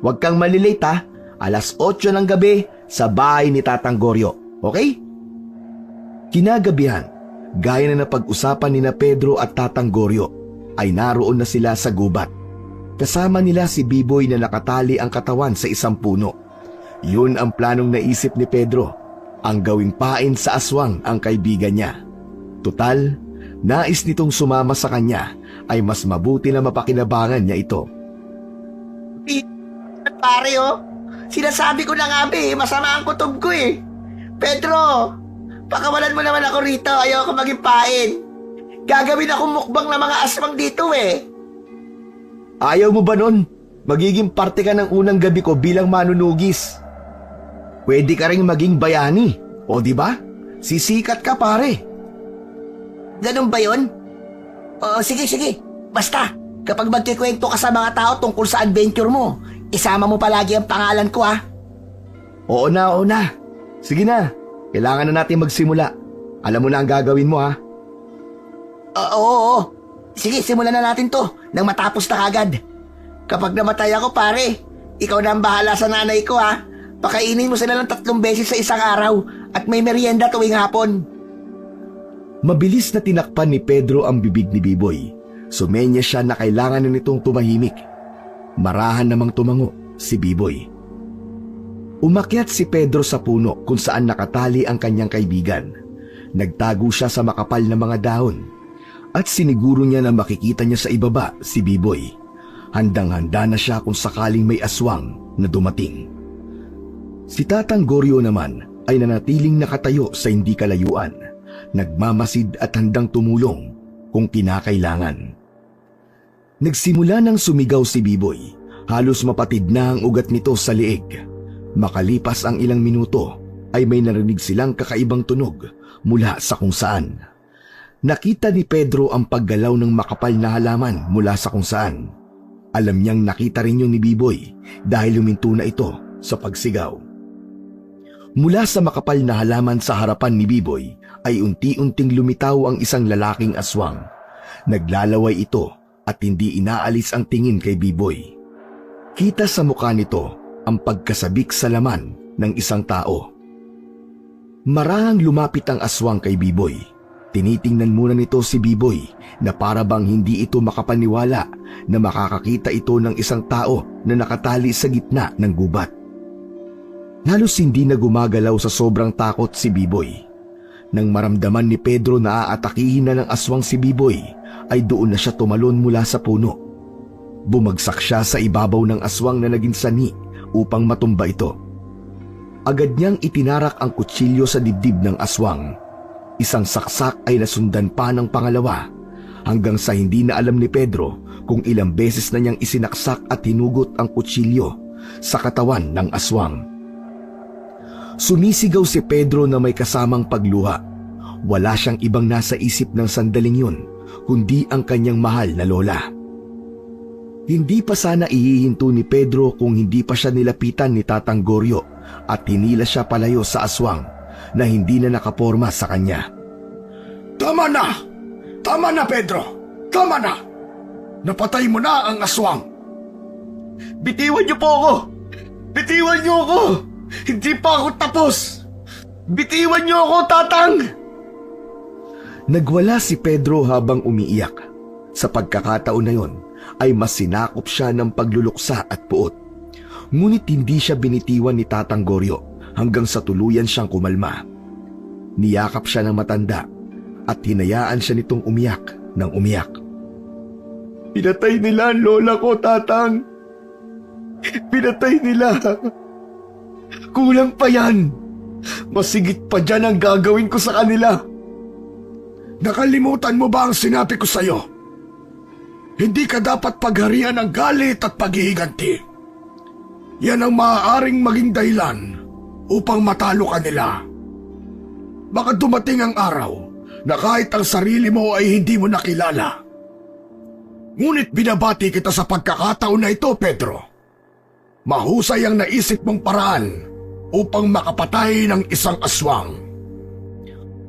Huwag kang malilate ha. 8:00 ng gabi sa bahay ni Tatang Goryo. Okay? Kinagabihan, gaya na napag-usapan ni na Pedro at Tatang Goryo, ay naroon na sila sa gubat. Kasama nila si Biboy na nakatali ang katawan sa isang puno. Yun ang planong naisip ni Pedro, ang gawing pain sa aswang ang kaibigan niya. Tutal, nais nitong sumama sa kanya ay mas mabuti na mapakinabangan niya ito. Pare oh, sinasabi ko na nga masama ang kutob ko eh. Pedro, pakawalan mo naman ako rito, ayoko maging pain. Gagawin akong mukbang ng mga aswang dito eh. Ayaw mo ba nun? Magiging parte ka ng unang gabi ko bilang manunugis. Pwede ka ring maging bayani. O di ba? Sisikat ka pare. Ganun ba yun? Oo, sige. Basta, kapag magkikwento ka sa mga tao tungkol sa adventure mo, isama mo palagi ang pangalan ko ah. Oo na. Sige na. Kailangan na natin magsimula. Alam mo na ang gagawin mo ha. Oo. Sige, simulan na natin to nang matapos na kagad. Kapag namatay ako pare, ikaw na ang bahala sa nanay ko ha. Pakainin mo sila ng 3 beses sa isang araw at may merienda tuwing hapon. Mabilis na tinakpan ni Pedro ang bibig ni Biboy. Sumenya siya na kailangan na nitong tumahimik. Marahan namang tumango si Biboy. Umakyat si Pedro sa puno kung saan nakatali ang kanyang kaibigan. Nagtago siya sa makapal na mga dahon at siniguro niya na makikita niya sa ibaba si Biboy. Handang-handa na siya kung sakaling may aswang na dumating. Si Tatang Goryo naman ay nanatiling nakatayo sa hindi kalayuan, nagmamasid at handang tumulong kung kinakailangan. Nagsimula nang sumigaw si Biboy, halos mapatid na ang ugat nito sa liig. Makalipas ang ilang minuto ay may narinig silang kakaibang tunog mula sa kung saan. Nakita ni Pedro ang paggalaw ng makapal na halaman mula sa kung saan. Alam niyang nakita rin yun ni Biboy dahil huminto na ito sa pagsigaw. Mula sa makapal na halaman sa harapan ni Biboy ay unti-unting lumitaw ang isang lalaking aswang. Naglalaway ito at hindi inaalis ang tingin kay Biboy. Kita sa mukha nito ang pagkasabik sa laman ng isang tao. Marahang lumapit ang aswang kay Biboy. Tinitingnan muna nito si Biboy na para bang hindi ito makapaniwala na makakakita ito ng isang tao na nakatali sa gitna ng gubat. Halos hindi na gumagalaw sa sobrang takot si Biboy. Nang maramdaman ni Pedro na aatakihin na ng aswang si Biboy, ay doon na siya tumalon mula sa puno. Bumagsak siya sa ibabaw ng aswang na naging sani upang matumba ito. Agad niyang itinarak ang kutsilyo sa dibdib ng aswang. Isang saksak ay nasundan pa ng pangalawa hanggang sa hindi na alam ni Pedro kung ilang beses na niyang isinaksak at hinugot ang kutsilyo sa katawan ng aswang. Sumisigaw si Pedro na may kasamang pagluha. Wala siyang ibang nasa isip ng sandaling yun kundi ang kanyang mahal na lola. Hindi pa sana ihihinto ni Pedro kung hindi pa siya nilapitan ni Tatang Goryo at hinila siya palayo sa aswang na hindi na nakaporma sa kanya. Tama na! Tama na, Pedro! Tama na! Napatay mo na ang aswang! Bitiwan niyo po ako! Bitiwan niyo ako! Hindi pa ako tapos! Bitiwan niyo ako, Tatang! Nagwala si Pedro habang umiiyak. Sa pagkakataon na yon ay mas sinakop siya ng pagluluksa at puot. Ngunit hindi siya binitiwan ni Tatang Goryo hanggang sa tuluyan siyang kumalma. Niyakap siya ng matanda at hinayaan siya nitong umiyak ng umiyak. Pinatay nila ang lola ko, Tatang. Pinatay nila. Kulang pa yan. Masigit pa dyan ang gagawin ko sa kanila. Nakalimutan mo ba ang sinabi ko sa'yo? Hindi ka dapat pagharian ng galit at paghihiganti. Yan ang maaaring maging dahilan upang matalo ka nila. Baka dumating ang araw na kahit ang sarili mo ay hindi mo nakilala. Ngunit binabati kita sa pagkakataon na ito, Pedro. Mahusay ang naisip mong paraan upang makapatay ng isang aswang.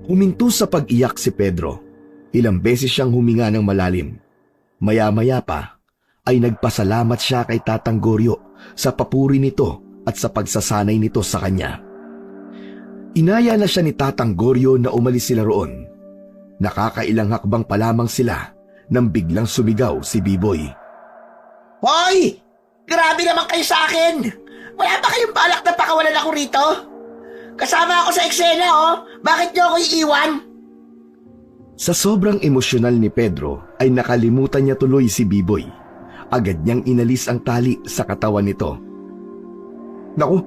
Huminto sa pag-iyak si Pedro. Ilang beses siyang huminga ng malalim. Maya-maya pa ay nagpasalamat siya kay Tatang Goryo sa papuri nito at sa pagsasanay nito sa kanya. Inaya na siya ni Tatang Goryo na umalis sila roon. Nakakailang hakbang pa lamang sila nang biglang sumigaw si Biboy. Hoy! Grabe naman kayo sa akin! Wala ba kayong balak na pakawalan ako rito? Kasama ako sa eksena, oh! Bakit niyo ako iiwan? Sa sobrang emosyonal ni Pedro ay nakalimutan niya tuloy si Biboy. Agad niyang inalis ang tali sa katawan nito. Naku,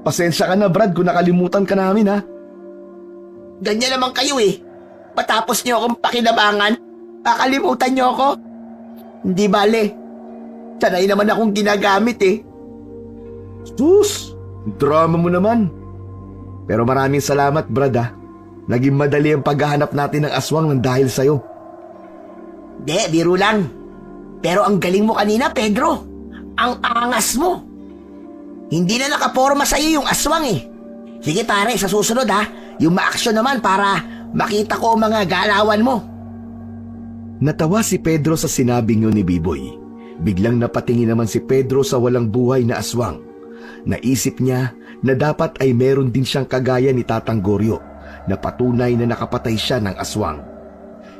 pasensya ka na, Brad, kung nakalimutan ka namin, ha? Ganyan naman kayo eh. Matapos niyo akong pakinabangan, kakalimutan niyo ako. Hindi bale. Sanay naman akong ginagamit eh. Sus, drama mo naman. Pero maraming salamat, Brad, ha? Naging madali ang paghahanap natin ng aswang ng dahil sa'yo. De, biro lang. Pero ang galing mo kanina, Pedro. Ang angas mo. Hindi na nakaporma sa'yo yung aswang eh. Sige pare, sa susunod ha, yung ma-action naman para makita ko ang mga galawan mo. Natawa si Pedro sa sinabing yun ni Biboy. Biglang napatingin naman si Pedro sa walang buhay na aswang. Naisip niya na dapat ay meron din siyang kagaya ni Tatang Goryo na patunay na nakapatay siya ng aswang.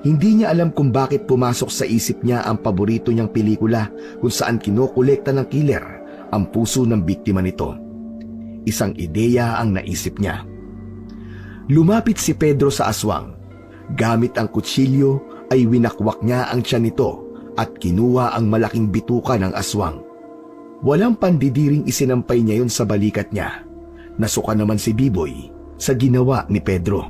Hindi niya alam kung bakit pumasok sa isip niya ang paborito niyang pelikula kung saan kinokolekta ng killer ang puso ng biktima nito. Isang ideya ang naisip niya. Lumapit si Pedro sa aswang. Gamit ang kutsilyo ay winakwak niya ang tiyan nito at kinuha ang malaking bituka ng aswang. Walang pandidiring isinampay niya yun sa balikat niya. Nasuka naman si Biboy sa ginawa ni Pedro.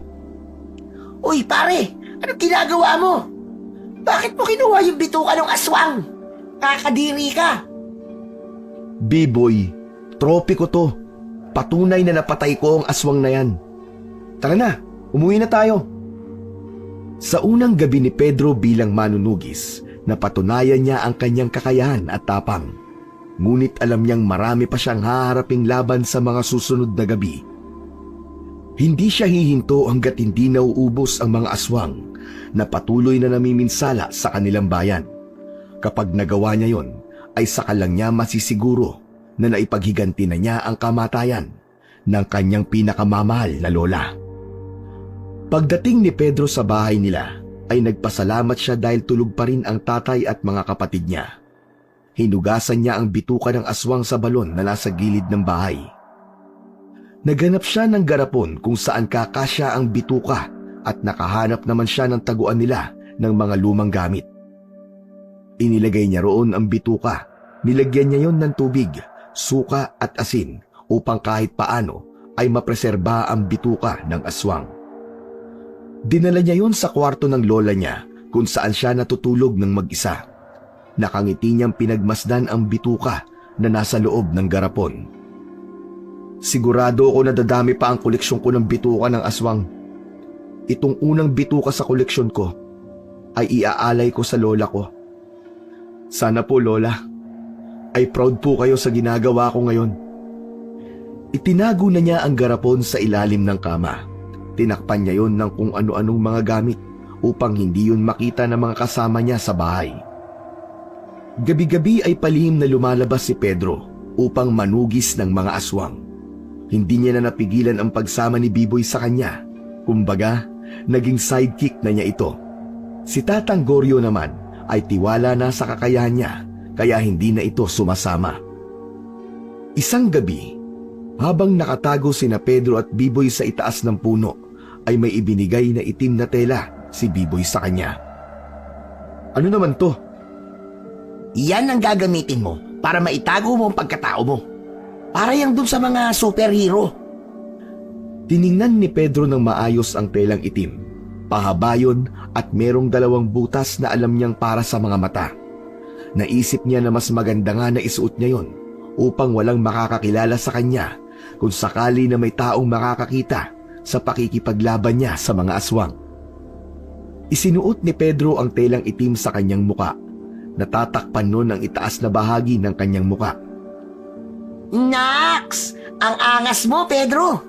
Uy pare, anong ginagawa mo? Bakit mo kinuha yung bituka ng aswang? Kakadiri ka. Biboy, tropi ko to. Patunay na napatay ko ang aswang na yan. Tara na, umuwi na tayo. Sa unang gabi ni Pedro bilang manunugis, napatunayan niya ang kanyang kakayahan at tapang. Ngunit alam niyang marami pa siyang haharaping laban sa mga susunod na gabi. Hindi siya hihinto hanggat hindi nauubos ang mga aswang na patuloy na namiminsala sa kanilang bayan. Kapag nagawa niya yon, ay saka lang niya masisiguro na naipaghiganti na niya ang kamatayan ng kanyang pinakamamahal na lola. Pagdating ni Pedro sa bahay nila, ay nagpasalamat siya dahil tulog pa rin ang tatay at mga kapatid niya. Hinugasan niya ang bituka ng aswang sa balon na nasa gilid ng bahay. Naghanap siya ng garapon kung saan kakasya ang bituka at nakahanap naman siya ng taguan nila ng mga lumang gamit. Inilagay niya roon ang bituka. Nilagyan niya yon ng tubig, suka at asin upang kahit paano ay mapreserba ang bituka ng aswang. Dinala niya yon sa kwarto ng lola niya kung saan siya natutulog ng mag-isa. Nakangiti niyang pinagmasdan ang bituka na nasa loob ng garapon. Sigurado ako na dadami pa ang koleksyon ko ng bituka ng aswang. Itong unang bituka sa koleksyon ko ay iaalay ko sa lola ko. Sana po, lola, ay proud po kayo sa ginagawa ko ngayon. Itinago na niya ang garapon sa ilalim ng kama. Tinakpan niya yon ng kung ano-anong mga gamit upang hindi yun makita ng mga kasama niya sa bahay. Gabi-gabi ay palihim na lumalabas si Pedro upang manugis ng mga aswang. Hindi niya na napigilan ang pagsama ni Biboy sa kanya. Kumbaga, naging sidekick na niya ito. Si Tatang Goryo naman ay tiwala na sa kakayahan niya kaya hindi na ito sumasama. Isang gabi, habang nakatago sina Pedro at Biboy sa itaas ng puno, ay may ibinigay na itim na tela si Biboy sa kanya. Ano naman to? Yan ang gagamitin mo para maitago mo ang pagkatao mo. Para yang dun sa mga superhero. Tiningnan ni Pedro ng maayos ang telang itim. Pahaba yun at merong 2 butas na alam niyang para sa mga mata. Naisip niya na mas maganda nga na isuot niya yon upang walang makakakilala sa kanya kung sakali na may taong makakakita sa pakikipaglaban niya sa mga aswang. Isinuot ni Pedro ang telang itim sa kanyang muka. Natatakpan nun ang itaas na bahagi ng kanyang muka. Naks! Ang angas mo, Pedro!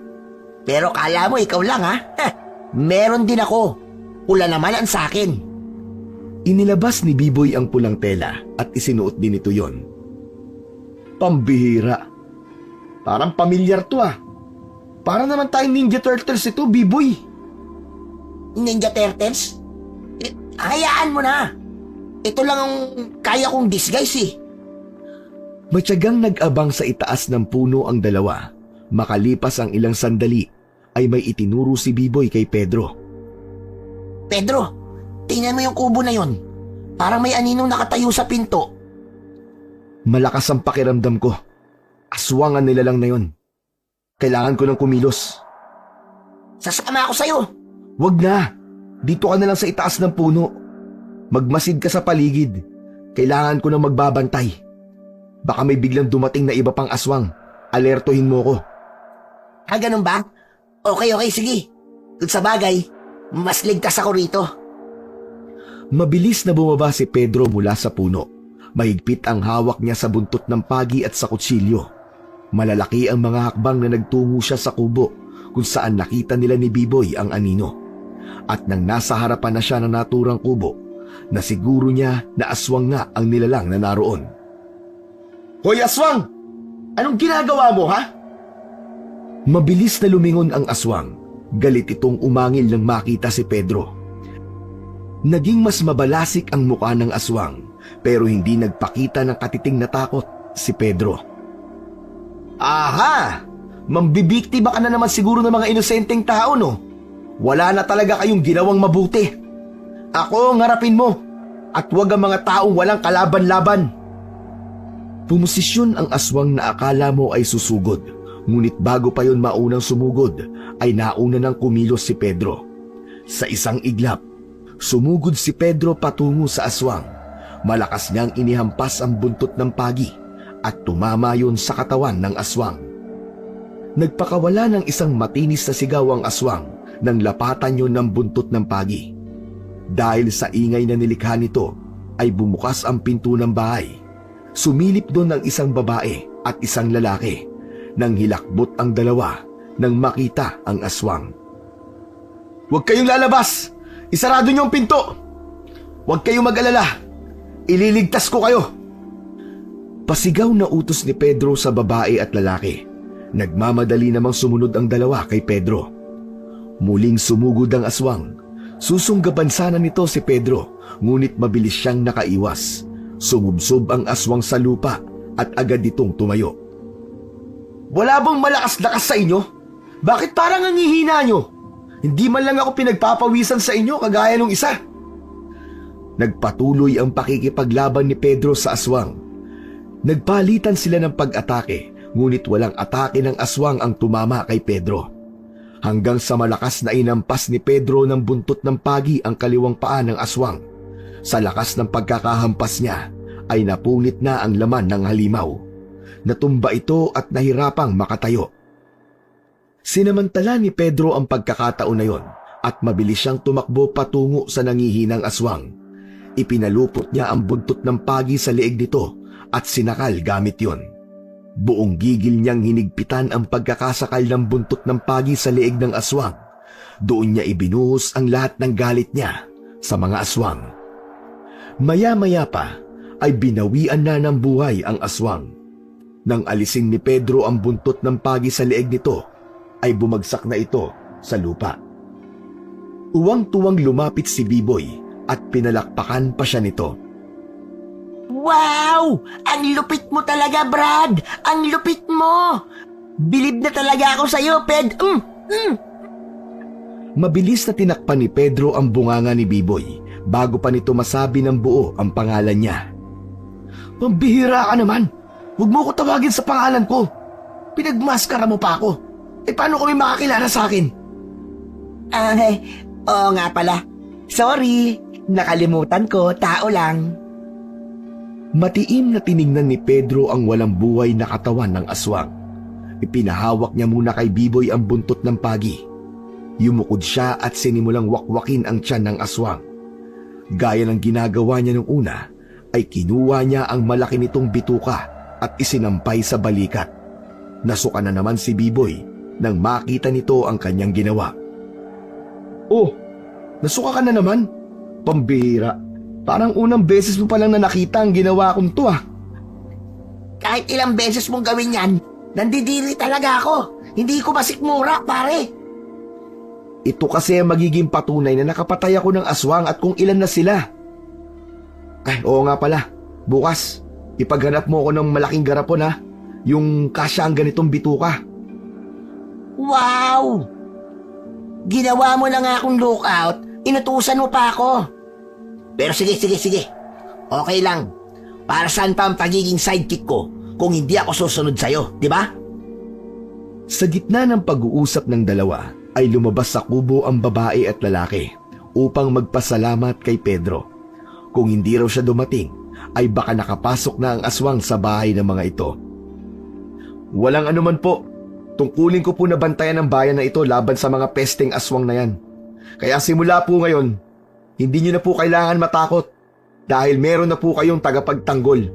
Pero kala mo ikaw lang, ha? Meron din ako. Pula naman ang sakin. Inilabas ni Biboy ang pulang tela at isinuot din ito yon. Pambihira. Parang pamilyar to ah. Para naman tayong Ninja Turtles ito, Biboy. Ninja Turtles? Hayaan mo na. Ito lang ang kaya kong disguise eh. Matyagang nag-abang sa itaas ng puno ang dalawa. Makalipas ang ilang sandali, ay may itinuro si Biboy kay Pedro. Pedro, tingnan mo yung kubo na yon. Parang may aninong nakatayo sa pinto. Malakas ang pakiramdam ko. Aswang ang nilalang na yon. Kailangan ko ng kumilos. Sasama ako sa'yo. Wag na. Dito ka na lang sa itaas ng puno. Magmasid ka sa paligid. Kailangan ko nang magbabantay. Baka may biglang dumating na iba pang aswang. Alertuhin mo ko. Ganun ba? Okay, sige. Kung sa bagay, mas ligtas ako rito. Mabilis na bumaba si Pedro mula sa puno. Mahigpit ang hawak niya sa buntot ng pagi at sa kutsilyo. Malalaki ang mga hakbang na nagtungo siya sa kubo kung saan nakita nila ni Biboy ang anino. At nang nasa harapan na siya ng naturang kubo, nasiguro niya na aswang nga ang nilalang na naroon. Hoy aswang! Anong ginagawa mo, ha? Mabilis na lumingon ang aswang. Galit itong umangil nang makita si Pedro. Naging mas mabalasik ang mukha ng aswang pero hindi nagpakita ng katiting na takot si Pedro. Aha! Mambibiktima ka na naman siguro ng mga inosenteng tao, no? Wala na talaga kayong ginawang mabuti. Ako ang harapin mo at huwag ang mga taong walang kalaban-laban. Pumosisyon ang aswang na akala mo ay susugod, ngunit bago pa yon maunang sumugod, ay nauna ng kumilos si Pedro. Sa isang iglap, sumugod si Pedro patungo sa aswang. Malakas niyang inihampas ang buntot ng pagi at tumama yon sa katawan ng aswang. Nagpakawala ng isang matinis na sigaw ang aswang nang lapatan yon ng buntot ng pagi. Dahil sa ingay na nilikha nito, ay bumukas ang pinto ng bahay. Sumilip doon ang isang babae at isang lalaki. Nang hilakbot ang dalawa nang makita ang aswang. Huwag kayong lalabas! Isarado niyo ang pinto! Huwag kayong mag-alala! Ililigtas ko kayo! Pasigaw na utos ni Pedro sa babae at lalaki. Nagmamadali namang sumunod ang dalawa kay Pedro. Muling sumugod ang aswang. Susunggaban sana nito si Pedro, ngunit mabilis siyang nakaiwas. Sumubsob ang aswang sa lupa at agad itong tumayo. Wala bang malakas-lakas sa inyo? Bakit parang ang hihina nyo? Hindi man lang ako pinagpapawisan sa inyo kagaya nung isa. Nagpatuloy ang pakikipaglaban ni Pedro sa aswang. Nagpalitan sila ng pag-atake, ngunit walang atake ng aswang ang tumama kay Pedro. Hanggang sa malakas na inampas ni Pedro ng buntot ng pagi ang kaliwang paa ng aswang. Sa lakas ng pagkakahampas niya, ay napunit na ang laman ng halimaw. Natumba ito at nahirapang makatayo. Sinamantala ni Pedro ang pagkakataon na yon at mabilis siyang tumakbo patungo sa nangihinang aswang. Ipinalupot niya ang buntot ng pagi sa leeg nito at sinakal gamit yon. Buong gigil niyang hinigpitan ang pagkakasakal ng buntot ng pagi sa leeg ng aswang. Doon niya ibinuhos ang lahat ng galit niya sa mga aswang. Maya-maya pa ay binawian na ng buhay ang aswang. Nang alisin ni Pedro ang buntot ng pagi sa leeg nito, ay bumagsak na ito sa lupa. Uwang-tuwang lumapit si Biboy at pinalakpakan pa siya nito. Wow! Ang lupit mo talaga, Brad! Ang lupit mo! Bilib na talaga ako sa'yo, Ped. Mabilis na tinakpan ni Pedro ang bunganga ni Biboy bago pa nito masabi ng buo ang pangalan niya. Pambihira ka naman! Huwag mo ko tawagin sa pangalan ko! Pinagmaskara mo pa ako! Paano kami makakilala sa akin? Oo nga pala. Sorry, nakalimutan ko, tao lang. Matiim na tiningnan ni Pedro ang walang buhay na katawan ng aswang. Ipinahawak niya muna kay Biboy ang buntot ng pagi. Yumukod siya at sinimulang wakwakin ang tiyan ng aswang. Gaya ng ginagawa niya nung una, ay kinuha niya ang malaki nitong bituka at isinampay sa balikat. Nasuka na naman si Biboy nang makita nito ang kanyang ginawa. Oh, nasuka ka na naman? Pambihira. Parang unang beses mo palang na nakita ang ginawa kong to ah. Kahit ilang beses mong gawin yan, nandidiri talaga ako. Hindi ko masikmura, pare. Ito kasi ang magiging patunay na nakapatay ako ng aswang at kung ilan na sila. Ay, oo nga pala. Bukas, ipaghanap mo ako ng malaking garapon ha. Yung kasya ang ganitong bituka. Wow! Ginawa mo na nga akong lookout, inutusan mo pa ako. Pero sige. Okay lang. Para saan pa ang pagiging sidekick ko kung hindi ako susunod sa'yo, di ba? Sa gitna ng pag-uusap ng dalawa, ay lumabas sa kubo ang babae at lalaki upang magpasalamat kay Pedro. Kung hindi raw siya dumating, ay baka nakapasok na ang aswang sa bahay ng mga ito. Walang anuman po. Tungkulin ko po na bantayan ang bayan na ito laban sa mga pesteng aswang na yan. Kaya simula po ngayon, hindi nyo na po kailangan matakot dahil meron na po kayong tagapagtanggol.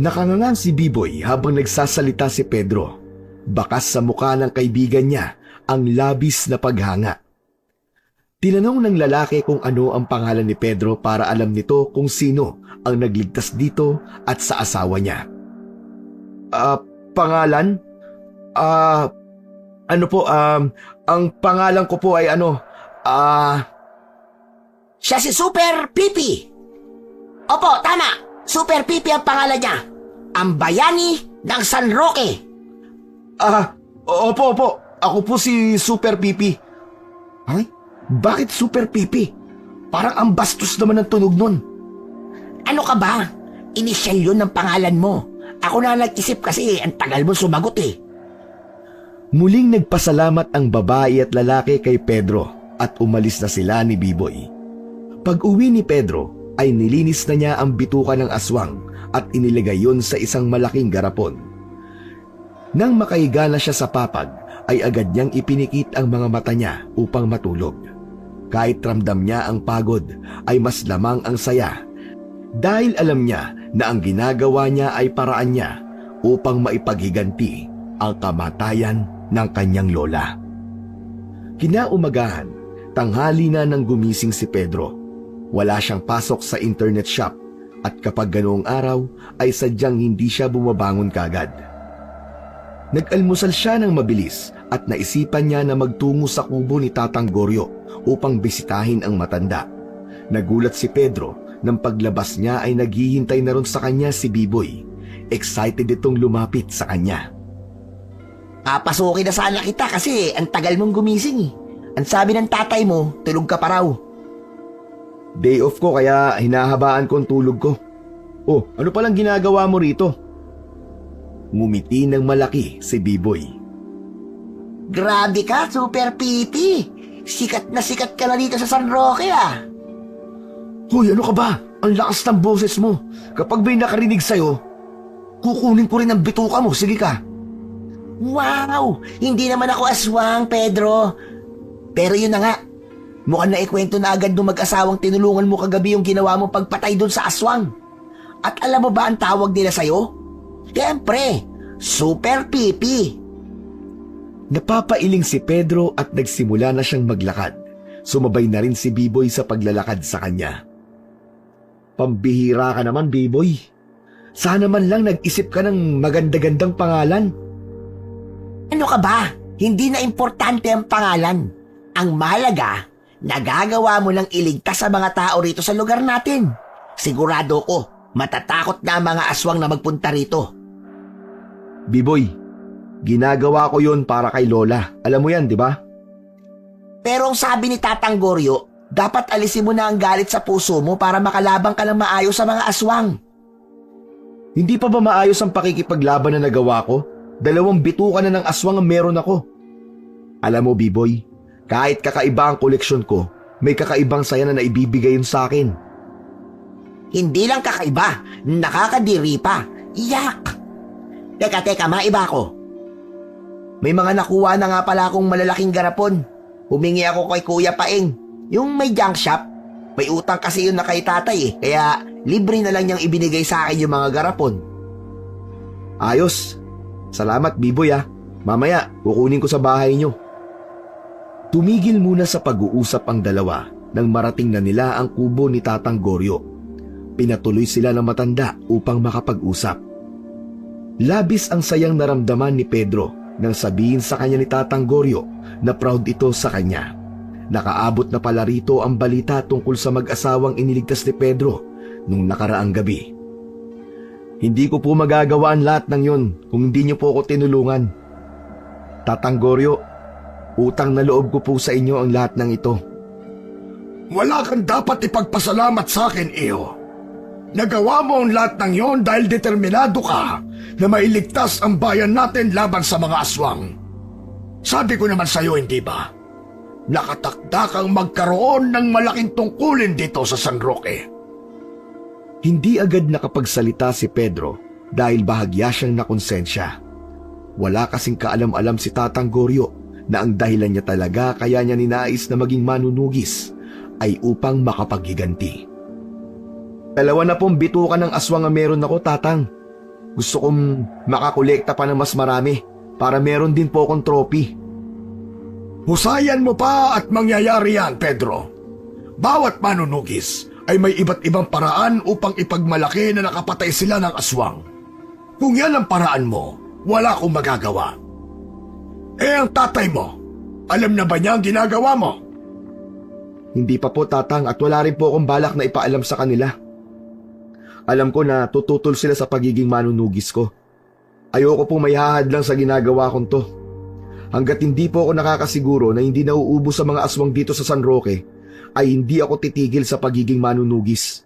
Nakangangang si Biboy habang nagsasalita si Pedro. Bakas sa mukha ng kaibigan niya ang labis na paghanga. Tinanong ng lalaki kung ano ang pangalan ni Pedro para alam nito kung sino ang nagligtas dito at sa asawa niya. Pangalan? Ang pangalan ko po ay Siya si Super Pipi. Opo, tama. Super Pipi ang pangalan niya. Ang bayani ng San Roque. Opo. Ako po si Super Pipi. Ay, bakit Super Pipi? Parang ang bastos naman ng tunog nun. Ano ka ba? Inisyal yun ng pangalan mo. Ako na nag-isip kasi ang tagal mo sumagot eh. Muling nagpasalamat ang babae at lalaki kay Pedro at umalis na sila ni Biboy. Pag-uwi ni Pedro ay nilinis na niya ang bituka ng aswang at inilagay yon sa isang malaking garapon. Nang makahiga na siya sa papag, ay agad niyang ipinikit ang mga mata niya upang matulog. Kahit ramdam niya ang pagod, ay mas lamang ang saya dahil alam niya na ang ginagawa niya ay paraan niya upang maipaghiganti ang kamatayan ng kanyang lola. Kinaumagahan, tanghali na nang gumising si Pedro. Wala siyang pasok sa internet shop at kapag ganoong araw ay sadyang hindi siya bumabangon kagad. Nag-almusal siya ng mabilis at naisipan niya na magtungo sa kubo ni Tatang Goryo upang bisitahin ang matanda. Nagulat si Pedro nang paglabas niya ay naghihintay na ron sa kanya si Biboy. Excited itong lumapit sa kanya. Papasukin na sana kita kasi ang tagal mong gumising eh. Ang sabi ng tatay mo, tulog ka pa raw. Day off ko kaya hinahabaan ko ang tulog ko. Oh, ano palang ginagawa mo rito? Ngumiti ng malaki si B-Boy. Grabe ka, Super Pipi. Sikat na sikat ka na dito sa San Roque ah. Hoy, ano ka ba? Ang lakas ng boses mo. Kapag may nakarinig sa'yo, kukunin ko rin ang bituka mo. Sige ka. Wow! Hindi naman ako aswang, Pedro. Pero yun na nga. Mukhang naikwento na agad nung mag-asawang tinulungan mo kagabi yung ginawa mo pagpatay doon sa aswang. At alam mo ba ang tawag nila sa'yo? Siyempre, Super Pipi. Napapailing si Pedro at nagsimula na siyang maglakad. Sumabay na rin si B-Boy sa paglalakad sa kanya. Pambihira ka naman, B-Boy. Sana man lang nag-isip ka ng maganda-gandang pangalan. Ano ka ba? Hindi na importante ang pangalan. Ang mahalaga, nagagawa mo lang iligtas sa mga tao rito sa lugar natin. Sigurado ko, matatakot na ang mga aswang na magpunta rito. B-Boy, ginagawa ko yun para kay Lola. Alam mo yan, di ba? Pero ang sabi ni Tatang Goryo, dapat alisin mo na ang galit sa puso mo para makalabang ka ng maayos sa mga aswang. Hindi pa ba maayos ang pakikipaglaban na nagawa ko? 2 bituka na ng aswang ang meron ako. Alam mo, B-Boy, kahit kakaiba ang koleksyon ko, may kakaibang saya na naibibigay yun sa akin. Hindi lang kakaiba, nakakadiri pa. Iyak! Teka, maiba ko. May mga nakuha na nga pala akong malalaking garapon. Humingi ako kay Kuya Paeng, yung may junk shop. May utang kasi yun na kay tatay kaya libre na lang niyang ibinigay sa akin yung mga garapon. Ayos. Salamat, B-Boy ah. Mamaya, kukunin ko sa bahay niyo. Tumigil muna sa pag-uusap ang dalawa nang marating na nila ang kubo ni Tatang Goryo. Pinatuloy sila ng matanda upang makapag-usap. Labis ang sayang naramdaman ni Pedro nang sabihin sa kanya ni Tatang Goryo na proud ito sa kanya. Nakaabot na pala rito ang balita tungkol sa mag-asawang iniligtas ni Pedro nung nakaraang gabi. Hindi ko po magagawa ang lahat ng yun kung hindi niyo po ako tinulungan. Tatang Goryo, utang na loob ko po sa inyo ang lahat ng ito. Wala kang dapat ipagpasalamat sa akin, Iyo. Nagawa mo ang lahat ng yon dahil determinado ka na mailigtas ang bayan natin laban sa mga aswang. Sabi ko naman sa iyo, hindi ba? Nakatakda kang magkaroon ng malaking tungkulin dito sa San Roque. Hindi agad nakapagsalita si Pedro dahil bahagya siyang nakonsensya. Wala kasing kaalam-alam si Tatang Goryo na ang dahilan niya talaga kaya niya ninais na maging manunugis ay upang makapaghiganti. 2 na pong bituka ng aswang ang meron ako, Tatang. Gusto kong makakolekta pa ng mas marami para meron din po akong trophy. Husayan mo pa at mangyayari yan, Pedro. Bawat manunugis ay may iba't ibang paraan upang ipagmalaki na nakapatay sila ng aswang. Kung yan ang paraan mo, wala akong magagawa. Ang tatay mo, alam na ba niya ang ginagawa mo? Hindi pa po, Tatang, at wala rin po akong balak na ipaalam sa kanila. Alam ko na tututol sila sa pagiging manunugis ko. Ayoko po may hahadlang sa ginagawa kong to. Hanggat hindi po ako nakakasiguro na hindi nauubos sa mga aswang dito sa San Roque, ay hindi ako titigil sa pagiging manunugis.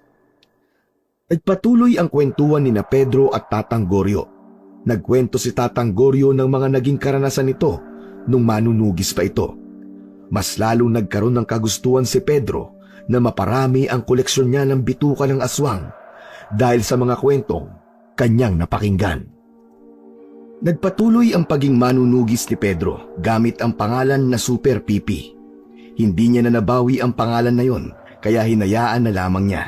Nagpatuloy ang kwentuhan ni na Pedro at Tatang Goryo. Nagkwento si Tatang Goryo ng mga naging karanasan nito nung manunugis pa ito. Mas lalong nagkaroon ng kagustuhan si Pedro na maparami ang koleksyon niya ng bituka ng aswang dahil sa mga kwentong kanyang napakinggan. Nagpatuloy ang paging manunugis ni Pedro gamit ang pangalan na Super Pipi. Hindi niya na nabawi ang pangalan na yon kaya hinayaan na lamang niya.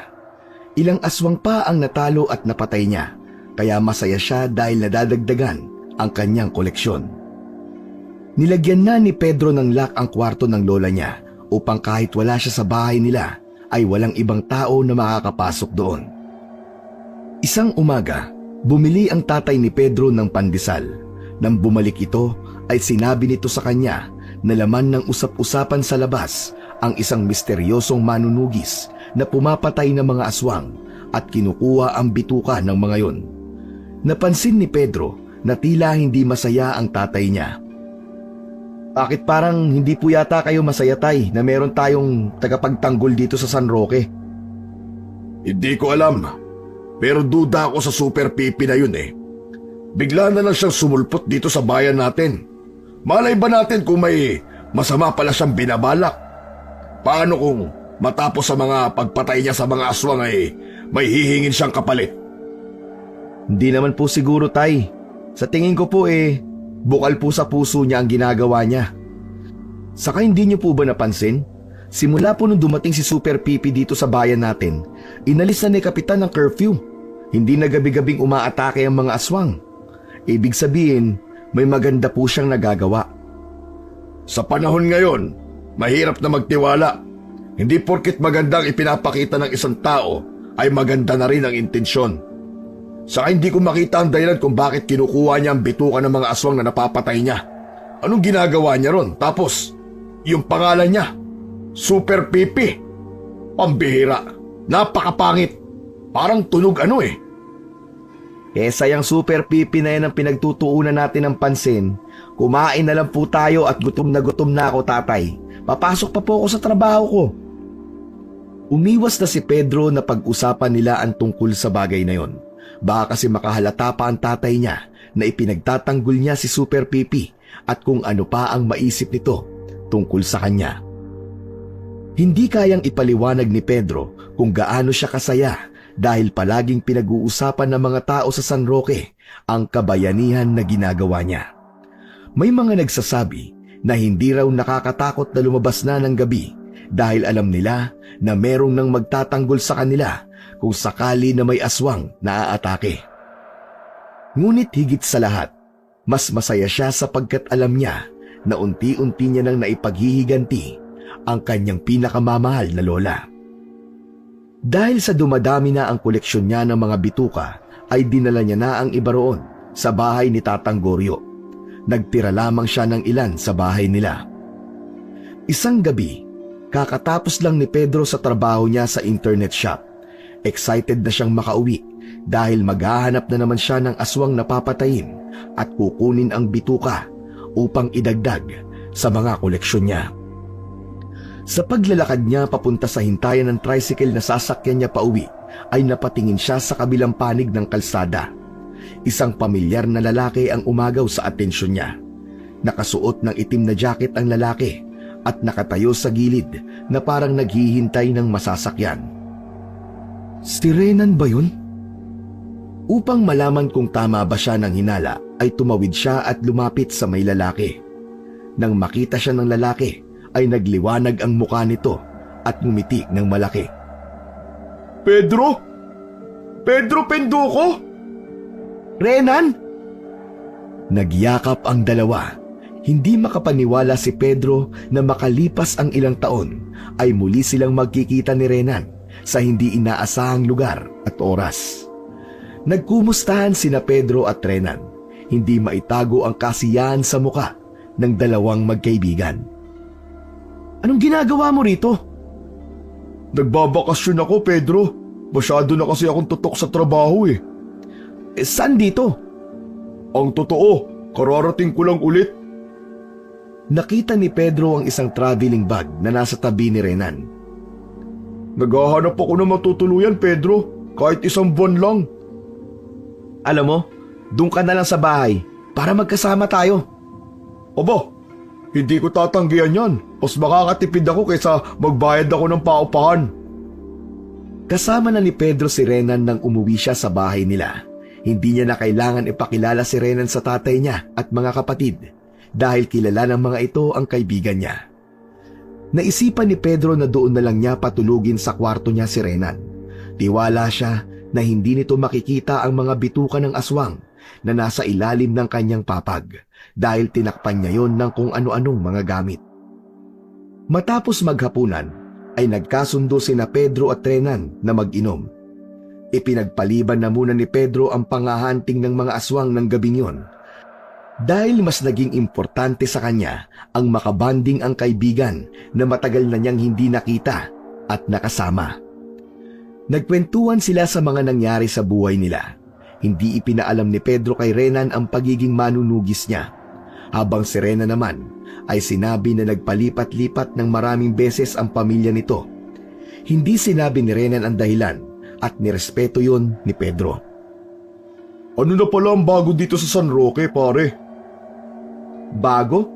Ilang aswang pa ang natalo at napatay niya kaya masaya siya dahil nadadagdagan ang kanyang koleksyon. Nilagyan na ni Pedro ng lock ang kwarto ng lola niya upang kahit wala siya sa bahay nila ay walang ibang tao na makakapasok doon. Isang umaga, bumili ang tatay ni Pedro ng pandesal. Nang bumalik ito ay sinabi nito sa kanya na laman ng usap-usapan sa labas ang isang misteryosong manunugis na pumapatay ng mga aswang at kinukuha ang bituka ng mga yon. Napansin ni Pedro na tila hindi masaya ang tatay niya. Bakit parang hindi po yata kayo masaya, tay, na meron tayong tagapagtanggol dito sa San Roque? Hindi ko alam. Pero duda ako sa Super Pipi na yun eh. Bigla na lang siyang sumulpot dito sa bayan natin. Malay ba natin kung may masama pala siyang binabalak? Paano kung matapos sa mga pagpatay niya sa mga aswang ay may hihingin siyang kapalit? Hindi naman po siguro, Tay. Sa tingin ko po bukal po sa puso niya ang ginagawa niya. Saka hindi niyo po ba napansin? Simula po nung dumating si Super Pipi dito sa bayan natin, inalis na ni Kapitan ng curfew. Hindi na gabi-gabing umaatake ang mga aswang. Ibig sabihin, may maganda po siyang nagagawa. Sa panahon ngayon, mahirap na magtiwala. Hindi porkit magandang ipinapakita ng isang tao ay maganda na rin ang intensyon. Saka hindi ko makita ang dahilan kung bakit kinukuha niya ang bituka ng mga aswang na napapatay niya. Anong ginagawa niya ron? Tapos, yung pangalan niya, Super Pipi. Pambihira. Napakapangit. Parang tunog Sayang Super Pipi na yan ang pinagtutuunan natin ng pansin. Kumain na lang po tayo at gutom na ako, Tatay. Papasok pa po ako sa trabaho ko. Umiwas na si Pedro na pag-usapan nila ang tungkol sa bagay na yon. Baka kasi makahalata pa ang tatay niya na ipinagtatanggol niya si Super Pipi at kung ano pa ang maisip nito tungkol sa kanya. Hindi kayang ipaliwanag ni Pedro kung gaano siya kasaya dahil palaging pinag-uusapan ng mga tao sa San Roque ang kabayanihan na ginagawa niya. May mga nagsasabi na hindi raw nakakatakot na lumabas na ng gabi dahil alam nila na merong nang magtatanggol sa kanila kung sakali na may aswang na aatake. Ngunit higit sa lahat, mas masaya siya sapagkat alam niya na unti-unti niya nang naipaghihiganti ang kanyang pinakamamahal na lola. Dahil sa dumadami na ang koleksyon niya ng mga bituka, ay dinala niya na ang iba roon sa bahay ni Tatang Goryo. Nagtira lamang siya ng ilan sa bahay nila. Isang gabi, kakatapos lang ni Pedro sa trabaho niya sa internet shop. Excited na siyang makauwi dahil maghahanap na naman siya ng aswang na papatayin at kukunin ang bituka upang idagdag sa mga koleksyon niya. Sa paglalakad niya papunta sa hintayan ng tricycle na sasakyan niya pauwi, ay napatingin siya sa kabilang panig ng kalsada. Isang pamilyar na lalaki ang umagaw sa atensyon niya. Nakasuot ng itim na jacket ang lalaki at nakatayo sa gilid na parang naghihintay ng masasakyan. Si Renan ba yun? Upang malaman kung tama ba siya ng hinala, ay tumawid siya at lumapit sa may lalaki. Nang makita siya ng lalaki, ay nagliwanag ang mukha nito at ngumiti ng malaki. Pedro? Pedro Penduko? Renan! Nagyakap ang dalawa. Hindi makapaniwala si Pedro na makalipas ang ilang taon ay muli silang magkikita ni Renan sa hindi inaasahang lugar at oras. Nagkumustahan sina Pedro at Renan. Hindi maitago ang kasiyahan sa muka ng dalawang magkaibigan. Anong ginagawa mo rito? Nagbabakasyon ako, Pedro. Masyado na kasi akong tutok sa trabaho Saan dito? Ang totoo, kararating ko lang ulit. Nakita ni Pedro ang isang traveling bag na nasa tabi ni Renan. Naghahanap ako ng matutuluyan, Pedro. Kahit isang buwan lang. Alam mo, doon ka na lang sa bahay para magkasama tayo. Aba, hindi ko tatanggihan yan. Mas makakatipid ako kaysa magbayad ako ng paupahan. Kasama na ni Pedro si Renan nang umuwi siya sa bahay nila. Hindi niya na kailangan ipakilala si Renan sa tatay niya at mga kapatid dahil kilala ng mga ito ang kaibigan niya. Naisipan ni Pedro na doon na lang niya patulugin sa kwarto niya si Renan. Tiwala siya na hindi nito makikita ang mga bituka ng aswang na nasa ilalim ng kanyang papag dahil tinakpan niya yon ng kung ano-anong mga gamit. Matapos maghapunan, ay nagkasundo sina Pedro at Renan na mag-inom. Ipinagpaliban na muna ni Pedro ang pangahanting ng mga aswang ng gabing yon dahil mas naging importante sa kanya ang makabanding ang kaibigan na matagal na niyang hindi nakita at nakasama. Nagkwentuhan sila sa mga nangyari sa buhay nila. Hindi ipinaalam ni Pedro kay Renan ang pagiging manunugis niya, habang si Renan naman ay sinabi na nagpalipat-lipat ng maraming beses ang pamilya nito. Hindi sinabi ni Renan ang dahilan at nirespeto yon ni Pedro. Ano na pala ang bago dito sa San Roque, pare? Bago?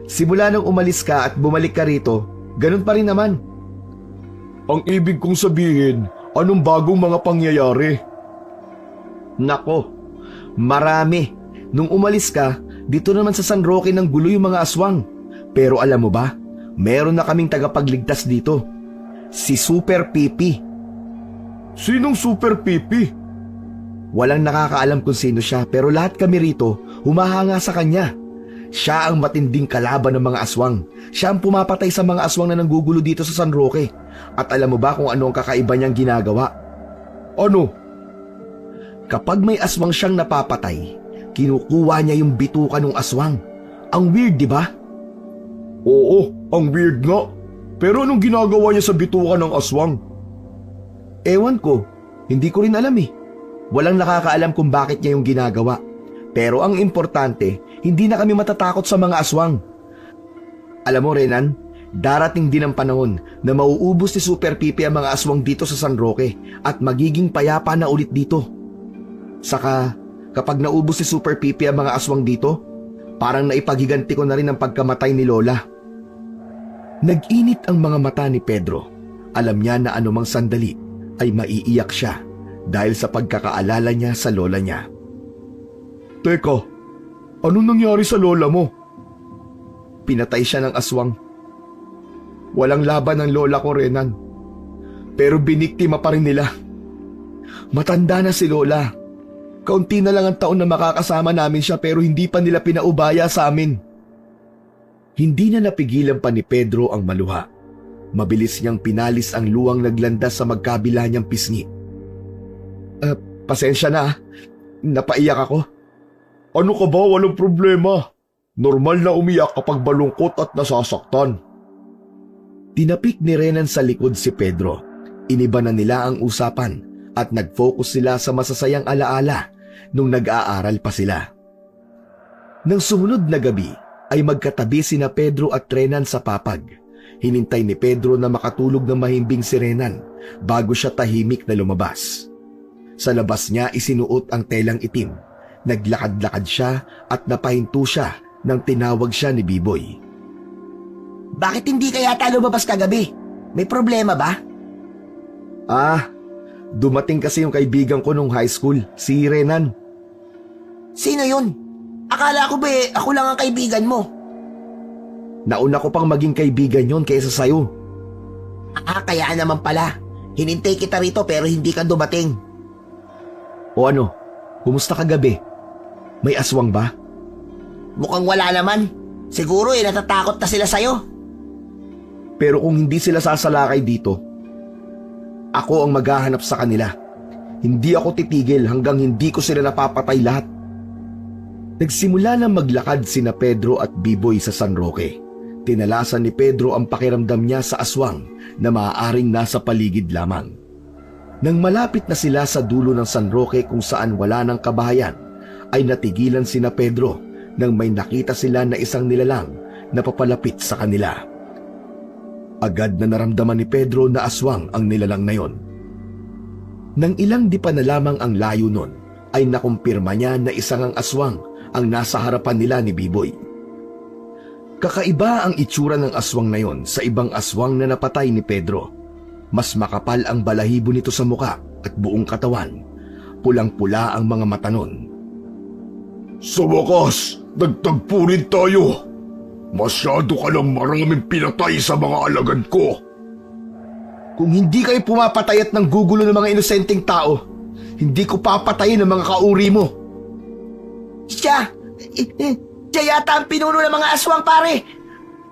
Simula nang umalis ka at bumalik ka rito, ganun pa rin naman. Ang ibig kong sabihin, anong bagong mga pangyayari? Nako, marami. Nung umalis ka, dito naman sa San Roque ng gulo yung mga aswang. Pero alam mo ba, meron na kaming tagapagligtas dito. Si Super Pipi. Sinong Super Pipi? Walang nakakaalam kung sino siya pero lahat kami rito humahanga sa kanya. Siya ang matinding kalaban ng mga aswang. Siya ang pumapatay sa mga aswang na nanggugulo dito sa San Roque. At alam mo ba kung ano ang kakaiba niyang ginagawa? Ano? Kapag may aswang siyang napapatay, kinukuha niya yung bituka ng aswang. Ang weird, di ba? Oo, ang weird nga. Pero anong ginagawa niya sa bituka ng aswang? Ewan ko, hindi ko rin alam eh. Walang nakakaalam kung bakit niya yung ginagawa. Pero ang importante, hindi na kami matatakot sa mga aswang. Alam mo, Renan, darating din ang panahon na mauubos ni Super Pipi ang mga aswang dito sa San Roque at magiging payapa na ulit dito. Saka, kapag naubos si Super Pipi ang mga aswang dito, parang naipaghiganti ko na rin ang pagkamatay ni Lola. Nag-init ang mga mata ni Pedro. Alam niya na anumang sandali ay maiiyak siya dahil sa pagkakaalala niya sa lola niya. Teka, anong nangyari sa lola mo? Pinatay siya ng aswang. Walang laban ng lola ko, Renan. Pero biniktima pa rin nila. Matanda na si Lola. Kaunti na lang ang taon na makakasama namin siya pero hindi pa nila pinaubaya sa amin. Hindi na napigilan pa ni Pedro ang maluha. Mabilis niyang pinalis ang luwang naglandas sa magkabila niyang pisngi. Pasensya na, napaiyak ako. Ano ka ba? Walang problema. Normal na umiyak kapag malungkot at nasasaktan. Tinapik ni Renan sa likod si Pedro. Iniba na nila ang usapan at nag-focus sila sa masasayang alaala nung nag-aaral pa sila. Nang sumunod na gabi ay magkatabi sina Pedro at Renan sa papag. Hinintay ni Pedro na makatulog ng mahimbing si Renan bago siya tahimik na lumabas. Sa labas niya isinuot ang telang itim. Naglakad-lakad siya at napahinto siya nang tinawag siya ni Biboy. Bakit hindi ka yata lumabas kagabi? May problema ba? Dumating kasi yung kaibigan ko nung high school, si Renan. Sino yun? Akala ko ba ako lang ang kaibigan mo? Nauna ko pang maging kaibigan yon kaysa sayo. Kaya naman pala. Hinintay kita rito pero hindi ka dumating. O ano, kumusta kagabi? May aswang ba? Mukhang wala naman. Siguro natatakot na sila sa'yo. Pero kung hindi sila sasalakay dito, ako ang maghahanap sa kanila. Hindi ako titigil hanggang hindi ko sila napapatay lahat. Nagsimula na maglakad sina Pedro at Biboy sa San Roque. Tinalasan ni Pedro ang pakiramdam niya sa aswang na maaaring nasa paligid lamang. Nang malapit na sila sa dulo ng San Roque kung saan wala ng kabahayan, ay natigilan sina Pedro nang may nakita sila na isang nilalang na papalapit sa kanila. Agad na naramdaman ni Pedro na aswang ang nilalang na yon. Nang ilang di pa na lamang ang layo nun, ay nakumpirma niya na isang ang aswang ang nasa harapan nila ni Biboy. Kakaiba ang itsura ng aswang na yon sa ibang aswang na napatay ni Pedro. Mas makapal ang balahibo nito sa muka at buong katawan. Pulang-pula ang mga mata nun. Sa wakas, nagtagpo rin tayo. Masyado ka lang maraming pinatay sa mga alagad ko. Kung hindi kayo pumapatay at nanggugulo ng mga inosenteng tao, hindi ko papatayin ang mga kauri mo. Siya yata ang pinuno ng mga aswang, pare.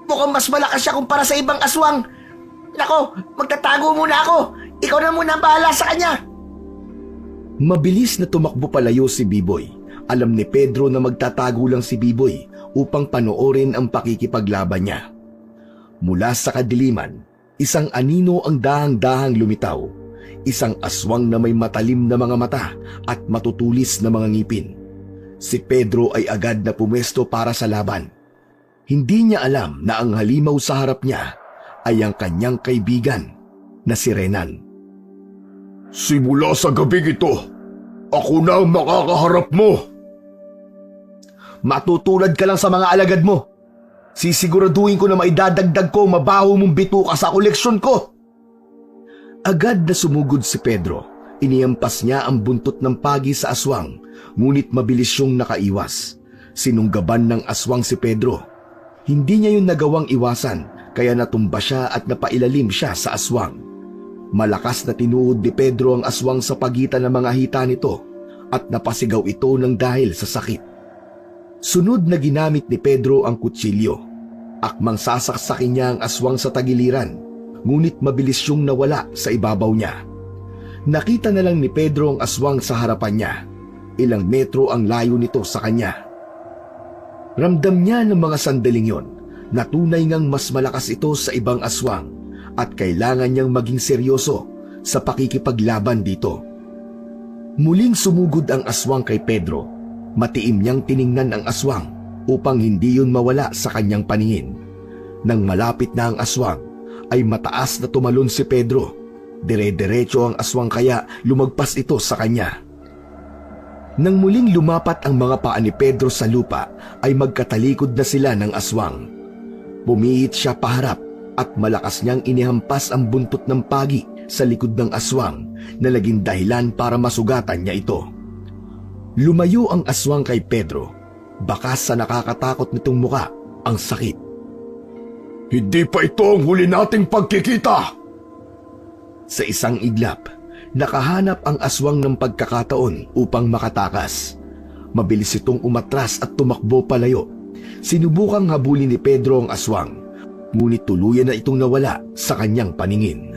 Mukhang mas malakas siya kumpara sa ibang aswang. Nako, magtatago muna ako. Ikaw na muna ang bahala sa kanya. Mabilis na tumakbo palayo si Biboy. Alam ni Pedro na magtatago lang si Biboy upang panoorin ang pakikipaglaban niya. Mula sa kadiliman, isang anino ang dahang-dahang lumitaw. Isang aswang na may matalim na mga mata at matutulis na mga ngipin. Si Pedro ay agad na pumesto para sa laban. Hindi niya alam na ang halimaw sa harap niya ay ang kanyang kaibigan, na si Renan. Simula sa gabing ito, ako na ang makakaharap mo. Matutulad ka lang sa mga alagad mo. Sisiguraduhin ko na maidadagdag ko ang mabaho mong bituka sa koleksyon ko. Agad na sumugod si Pedro. Iniampas niya ang buntot ng pagi sa aswang, ngunit mabilis siyang nakaiwas. Sinunggaban ng aswang si Pedro. Hindi niya yun nagawang iwasan, kaya natumba siya at napailalim siya sa aswang. Malakas na tinuod ni Pedro ang aswang sa pagitan ng mga hita nito at napasigaw ito ng dahil sa sakit. Sunod na ginamit ni Pedro ang kutsilyo. Akmang sasaksakin niya ang aswang sa tagiliran, ngunit mabilis siyang nawala sa ibabaw niya. Nakita na lang ni Pedro ang aswang sa harapan niya. Ilang metro ang layo nito sa kanya. Ramdam niya ng mga sandaling yon na tunay ngang mas malakas ito sa ibang aswang at kailangan niyang maging seryoso sa pakikipaglaban dito. Muling sumugod ang aswang kay Pedro. Matiim niyang tiningnan ang aswang upang hindi yun mawala sa kanyang paningin. Nang malapit na ang aswang, ay mataas na tumalon si Pedro. Dire-diretso ang aswang kaya lumagpas ito sa kanya. Nang muling lumapat ang mga paa ni Pedro sa lupa, ay magkatalikod na sila ng aswang. Pumihit siya paharap at malakas niyang inihampas ang buntot ng pagi sa likod ng aswang na naging dahilan para masugatan niya ito. Lumayo ang aswang kay Pedro. Bakas sa nakakatakot nitong muka ang sakit. Hindi pa ito ang huli nating pagkikita. Sa isang iglap, nakahanap ang aswang ng pagkakataon upang makatakas. Mabilis itong umatras at tumakbo palayo. Sinubukang habulin ni Pedro ang aswang, ngunit tuluyan na itong nawala sa kanyang paningin.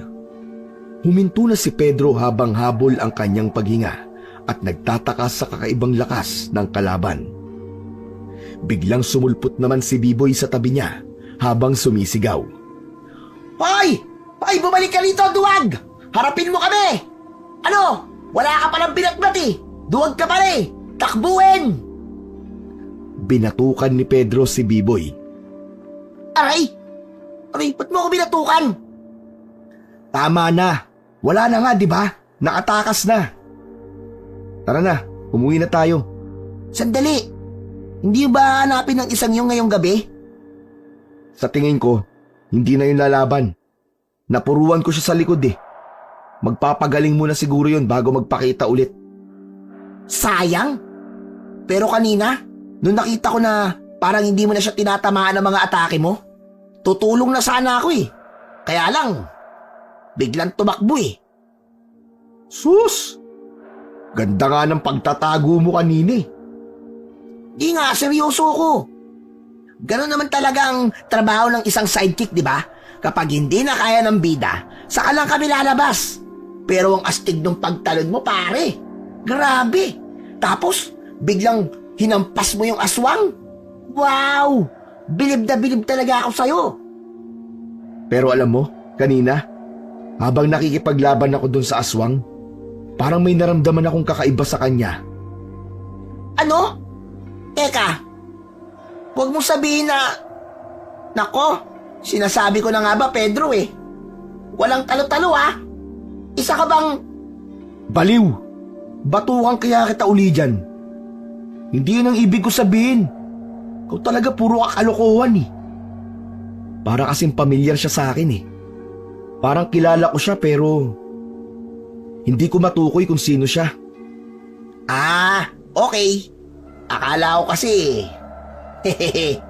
Huminto na si Pedro habang habol ang kanyang paghinga at nagtataka sa kakaibang lakas ng kalaban. Biglang sumulpot naman si Biboy sa tabi niya habang sumisigaw. Hoy! Hoy, bumalik ka rito, duwag! Harapin mo kami! Ano? Wala ka palang binatbat eh! Duwag ka pa rin! Takbuhin! Binatukan ni Pedro si Biboy. Aray! Aray, ba't mo ako binatukan? Tama na. Wala na nga, di ba? Nakatakas na. Tara na, umuwi na tayo. Sandali! Hindi ba hanapin ng isang yung ngayong gabi? Sa tingin ko, hindi na yun lalaban. Napuruan ko siya sa likod eh. Magpapagaling muna siguro yun bago magpakita ulit. Sayang! Pero kanina, nung nakita ko na parang hindi mo na siya tinatamaan ng mga atake mo, tutulong na sana ako eh. Kaya lang, biglang tumakbo eh. Sus! Ganda nga ng pagtatago mo kanina eh. Di nga, seryoso ako. Ganon naman talaga ang trabaho ng isang sidekick, di ba? Kapag hindi na kaya ng bida, saka lang kami lalabas. Pero ang astig ng pagtalon mo, pare. Grabe. Tapos, biglang hinampas mo yung aswang. Wow! Bilib na bilib talaga ako sa'yo. Pero alam mo, kanina, habang nakikipaglaban ako dun sa aswang, parang may naramdaman akong kakaiba sa kanya. Ano? Teka, huwag mong sabihin na... Nako, sinasabi ko na nga ba, Pedro eh. Walang talo-talo ah. Isa ka bang... Baliw! Batukan kaya kita uli dyan. Hindi yun ang ibig ko sabihin. Ikaw talaga puro kakalokohan eh. Para kasing pamilyar siya sa akin eh. Parang kilala ko siya pero... hindi ko matukoy kung sino siya. Ah, okay. Akala ko kasi... Hehehe.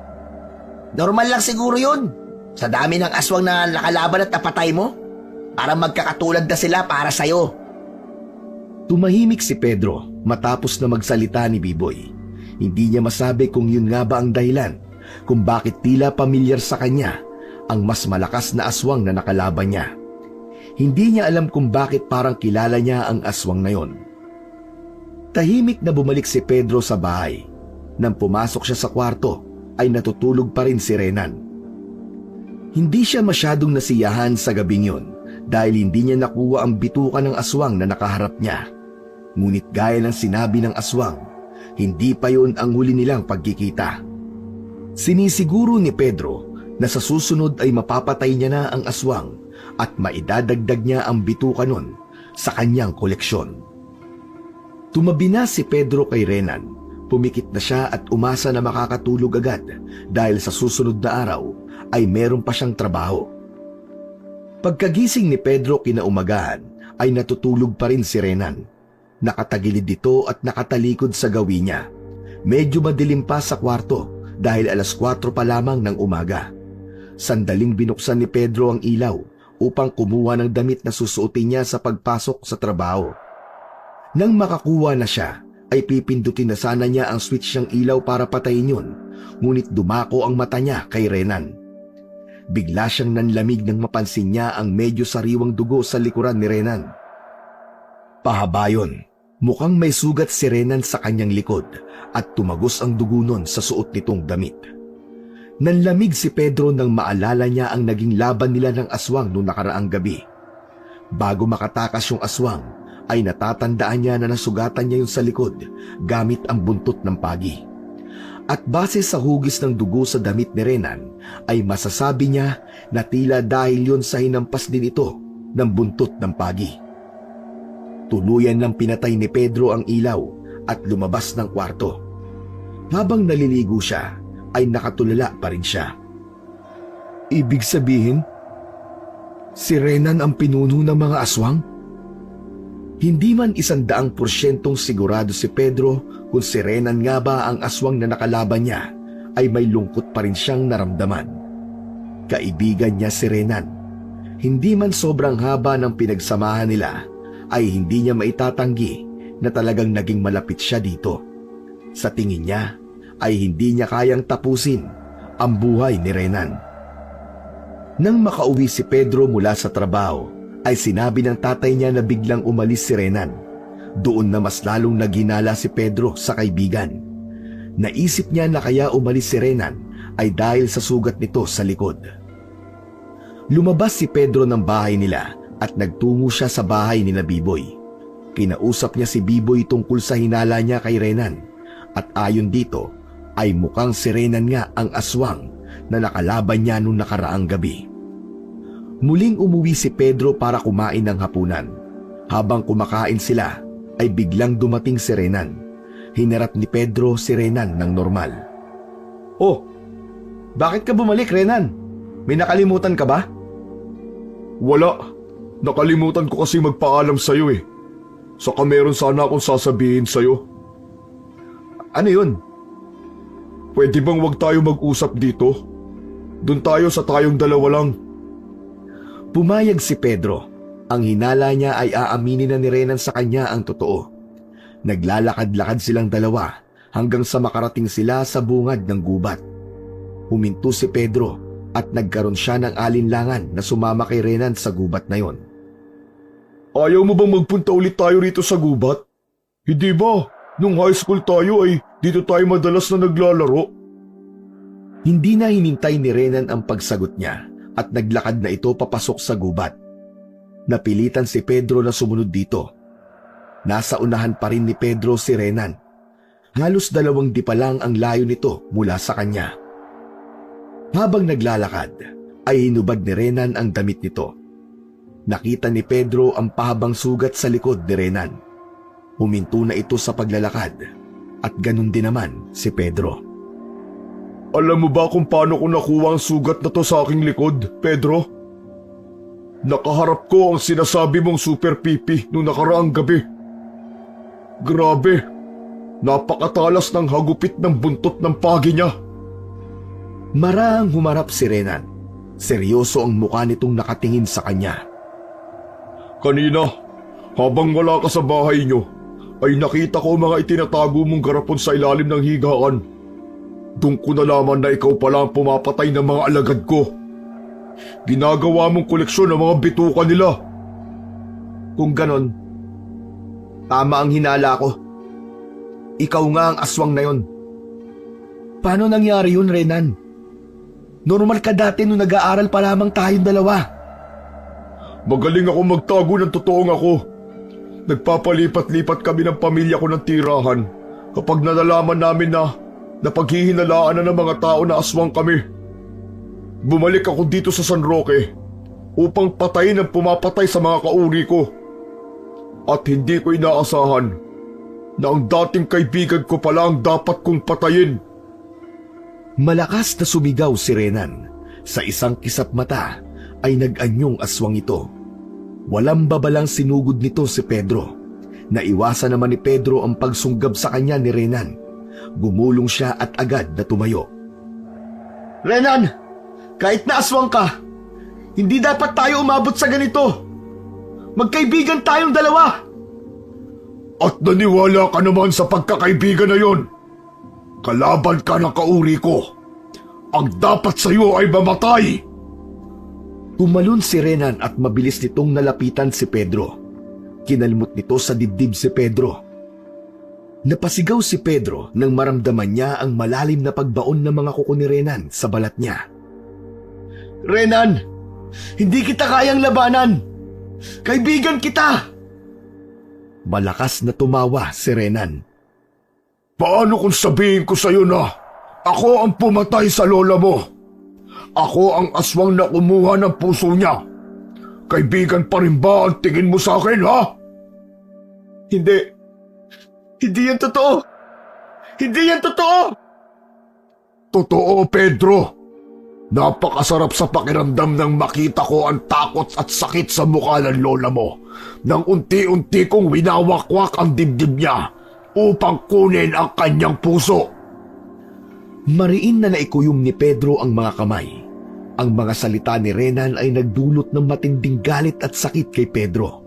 Normal lang siguro yun. Sa dami ng aswang na nakalaban at napatay mo, para magkakatulad na sila para sa'yo. Tumahimik si Pedro matapos na magsalita ni Biboy. Hindi niya masabi kung yun nga ba ang dahilan kung bakit tila pamilyar sa kanya ang mas malakas na aswang na nakalaban niya. Hindi niya alam kung bakit parang kilala niya ang aswang na yon. Tahimik na bumalik si Pedro sa bahay. Nang pumasok siya sa kwarto, ay natutulog pa rin si Renan. Hindi siya masyadong nasiyahan sa gabing yon dahil hindi niya nakuha ang bituka ng aswang na nakaharap niya. Ngunit gaya ng sinabi ng aswang, hindi pa yon ang huli nilang pagkikita. Sinisiguro ni Pedro na sa susunod ay mapapatay niya na ang aswang at maidadagdag niya ang bituka nun sa kanyang koleksyon. Tumabi na si Pedro kay Renan. Pumikit na siya at umasa na makakatulog agad dahil sa susunod na araw ay meron pa siyang trabaho. Pagkagising ni Pedro kinaumagahan ay natutulog pa rin si Renan. Nakatagilid dito at nakatalikod sa gawi niya. Medyo madilim pa sa kwarto dahil 4:00 pa lamang ng umaga. Sandaling binuksan ni Pedro ang ilaw upang kumuha ng damit na susuotin niya sa pagpasok sa trabaho. Nang makakuha na siya, ay pipindutin na sana niya ang switch ng ilaw para patayin yun, ngunit dumako ang mata niya kay Renan. Bigla siyang nanlamig nang mapansin niya ang medyo sariwang dugo sa likuran ni Renan. Pahaba yun. Mukhang may sugat si Renan sa kanyang likod at tumagos ang dugo nun sa suot nitong damit. Nanlamig si Pedro nang maalala niya ang naging laban nila ng aswang noong nakaraang gabi. Bago makatakas yung aswang, ay natatandaan niya na nasugatan niya yung sa likod gamit ang buntot ng pagi. At base sa hugis ng dugo sa damit ni Renan, ay masasabi niya na tila dahil yun sa hinampas din ito ng buntot ng pagi. Tuluyan ng pinatay ni Pedro ang ilaw at lumabas ng kwarto. Habang naliligo siya, ay nakatulala pa rin siya. Ibig sabihin, si Renan ang pinuno ng mga aswang? Hindi man 100% sigurado si Pedro kung si Renan nga ba ang aswang na nakalaban niya, ay may lungkot pa rin siyang naramdaman. Kaibigan niya si Renan. Hindi man sobrang haba ng pinagsamahan nila, ay hindi niya maitatanggi na talagang naging malapit siya dito. Sa tingin niya, ay hindi niya kayang tapusin ang buhay ni Renan. Nang makauwi si Pedro mula sa trabaho, ay sinabi ng tatay niya na biglang umalis si Renan. Doon na mas lalong naghinala si Pedro sa kaibigan. Naisip niya na kaya umalis si Renan ay dahil sa sugat nito sa likod. Lumabas si Pedro ng bahay nila at nagtungo siya sa bahay ni Biboy. Kinausap niya si Biboy tungkol sa hinala niya kay Renan at ayon dito ay mukhang si Renan nga ang aswang na nakalaban niya noong nakaraang gabi. Muling umuwi si Pedro para kumain ng hapunan. Habang kumakain sila, ay biglang dumating si Renan. Hinarap ni Pedro si Renan ng normal. Oh, bakit ka bumalik, Renan? May nakalimutan ka ba? Wala. Nakalimutan ko kasi magpaalam sa'yo eh. Saka meron sana akong sasabihin sa'yo. Ano yun? Pwede bang wag tayo mag-usap dito? Doon tayo sa tayong dalawa lang. Pumayag si Pedro. Ang hinala niya ay aaminin na ni Renan sa kanya ang totoo. Naglalakad-lakad silang dalawa hanggang sa makarating sila sa bungad ng gubat. Huminto si Pedro at nagkaroon siya ng alinlangan na sumama kay Renan sa gubat na yon. Ayaw mo bang magpunta ulit tayo rito sa gubat? Hindi ba? Nung high school tayo ay dito tayo madalas na naglalaro. Hindi na hinintay ni Renan ang pagsagot niya at naglakad na ito papasok sa gubat. Napilitan si Pedro na sumunod dito. Nasa unahan pa rin ni Pedro si Renan. Halos 2 di pa lang ang layo nito mula sa kanya. Habang naglalakad, ay hinubad ni Renan ang damit nito. Nakita ni Pedro ang pahabang sugat sa likod ni Renan. Huminto na ito sa paglalakad at ganun din naman si Pedro. Alam mo ba kung paano ko nakuha ang sugat na to sa aking likod, Pedro? Nakaharap ko ang sinasabi mong super pipi noong nakaraang gabi. Grabe, napakatalas ng hagupit ng buntot ng pagi niya. Marahang humarap si Renan. Seryoso ang mukha nitong nakatingin sa kanya. Kanina, habang wala ka sa bahay niyo, ay nakita ko mga itinatago mong garapon sa ilalim ng higaan. Doon ko nalaman na ikaw pala ang pumapatay ng mga alagad ko. Ginagawa mong koleksyon ng mga bituka nila. Kung ganon, tama ang hinala ko. Ikaw nga ang aswang na yon. Paano nangyari yun, Renan? Normal ka dati nung nag-aaral pa lamang tayong dalawa. Magaling ako magtago ng totoong ako. Nagpapalipat-lipat kami ng pamilya ko ng tirahan kapag nalalaman namin na napaghihinalaan na ng mga tao na aswang kami. Bumalik ako dito sa San Roque upang patayin ang pumapatay sa mga kauri ko. At hindi ko inaasahan na ang dating kaibigan ko pala ang dapat kong patayin. Malakas na sumigaw si Renan. Sa isang kisap mata ay nag-anyong aswang ito. Walang babalang sinugod nito si Pedro. Naiwasan naman ni Pedro ang pagsunggab sa kanya ni Renan. Gumulong siya at agad na tumayo. Renan, kahit na aswang ka, hindi dapat tayo umabot sa ganito. Magkaibigan tayong dalawa. At naniwala ka naman sa pagkakaibigan na yon. Kalaban ka ng kauri ko. Ang dapat sa iyo ay mamatay. Tumalon si Renan at mabilis nitong nalapitan si Pedro. Kinalmot nito sa dibdib si Pedro. Napasigaw si Pedro nang maramdaman niya ang malalim na pagbaon ng mga kuko ni Renan sa balat niya. Renan, hindi kita kayang labanan. Kaibigan kita. Malakas na tumawa si Renan. Paano kung sabihin ko sa iyo na ako ang pumatay sa lola mo? Ako ang aswang na kumuha ng puso niya. Kaibigan pa rin ba ang tingin mo sa akin, ha? Hindi. Hindi yan totoo. Hindi yan totoo. Totoo, Pedro. Napakasarap sa pakiramdam nang makita ko ang takot at sakit sa mukha ng lola mo nang unti-unti kong winawakwak ang dibdib niya upang kunin ang kanyang puso. Mariin na naikuyom ni Pedro ang mga kamay. Ang mga salita ni Renan ay nagdulot ng matinding galit at sakit kay Pedro.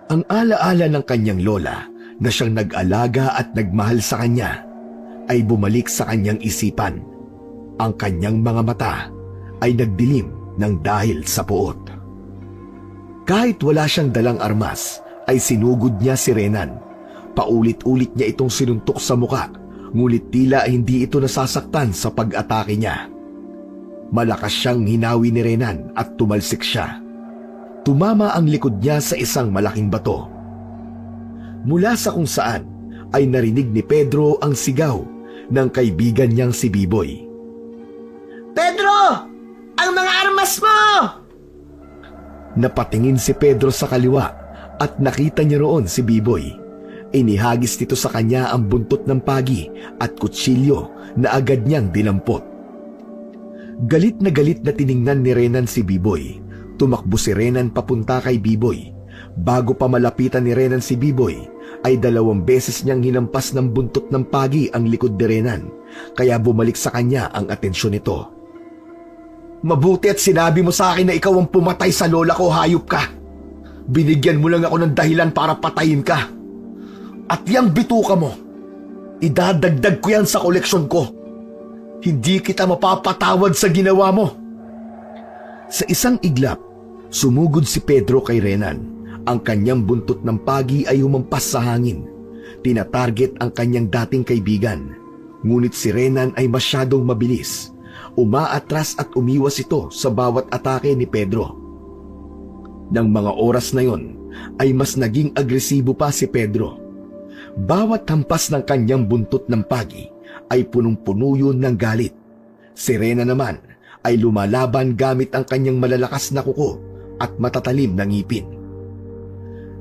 Ang alaala ng kanyang lola na siyang nag-alaga at nagmahal sa kanya ay bumalik sa kanyang isipan. Ang kanyang mga mata ay nagdilim ng dahil sa puot. Kahit wala siyang dalang armas, ay sinugod niya si Renan. Paulit-ulit niya itong sinuntok sa muka, ngunit tila hindi ito nasasaktan sa pag-atake niya. Malakas siyang hinawi ni Renan at tumalsik siya. Tumama ang likod niya sa isang malaking bato. Mula sa kung saan ay narinig ni Pedro ang sigaw ng kaibigan niyang si Biboy. Pedro! Ang mga armas mo! Napatingin si Pedro sa kaliwa at nakita niya roon si Biboy. Inihagis nito sa kanya ang buntot ng pagi at kutsilyo na agad niyang dinampot. Galit na tiningnan ni Renan si Biboy. Tumakbo si Renan papunta kay Biboy. Bago pa malapitan ni Renan si Biboy, ay 2 beses niyang hinampas ng buntot ng pagi ang likod ni Renan, kaya bumalik sa kanya ang atensyon nito. Mabuti at sinabi mo sa akin na ikaw ang pumatay sa lola ko, hayop ka. Binigyan mo lang ako ng dahilan para patayin ka. At yang bituka mo, idadagdag ko yan sa koleksyon ko. Hindi kita mapapatawad sa ginawa mo. Sa isang iglap, sumugod si Pedro kay Renan. Ang kanyang buntot ng pagi ay humampas sa hangin. Tinatarget ang kanyang dating kaibigan. Ngunit si Renan ay masyadong mabilis. Umaatras at umiwas ito sa bawat atake ni Pedro. Nang mga oras na yon, ay mas naging agresibo pa si Pedro. Bawat hampas ng kanyang buntot ng pagi ay punong-puno yun ng galit. Si Renan naman ay lumalaban gamit ang kanyang malalakas na kuko at matatalim na ngipin.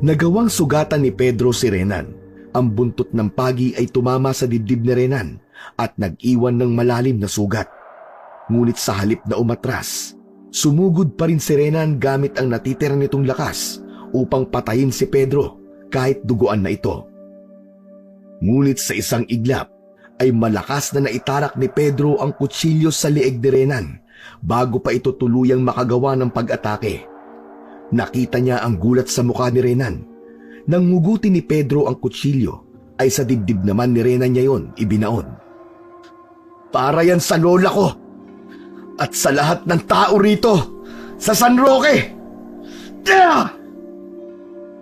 Nagawang sugatan ni Pedro si Renan. Ang buntot ng pagi ay tumama sa dibdib ni Renan at nag-iwan ng malalim na sugat. Ngunit sa halip na umatras, sumugod pa rin si Renan gamit ang natitira nitong lakas upang patayin si Pedro kahit duguan na ito. Ngunit sa isang iglap ay malakas na naitarak ni Pedro ang kutsilyo sa leeg ni Renan bago pa ito tuluyang makagawa ng pag-atake. Nakita niya ang gulat sa mukha ni Renan. Nang nguguti ni Pedro ang kutsilyo, ay sa dibdib naman ni Renan niya yon ibinaon. Para yan sa lola ko at sa lahat ng tao rito sa San Roque!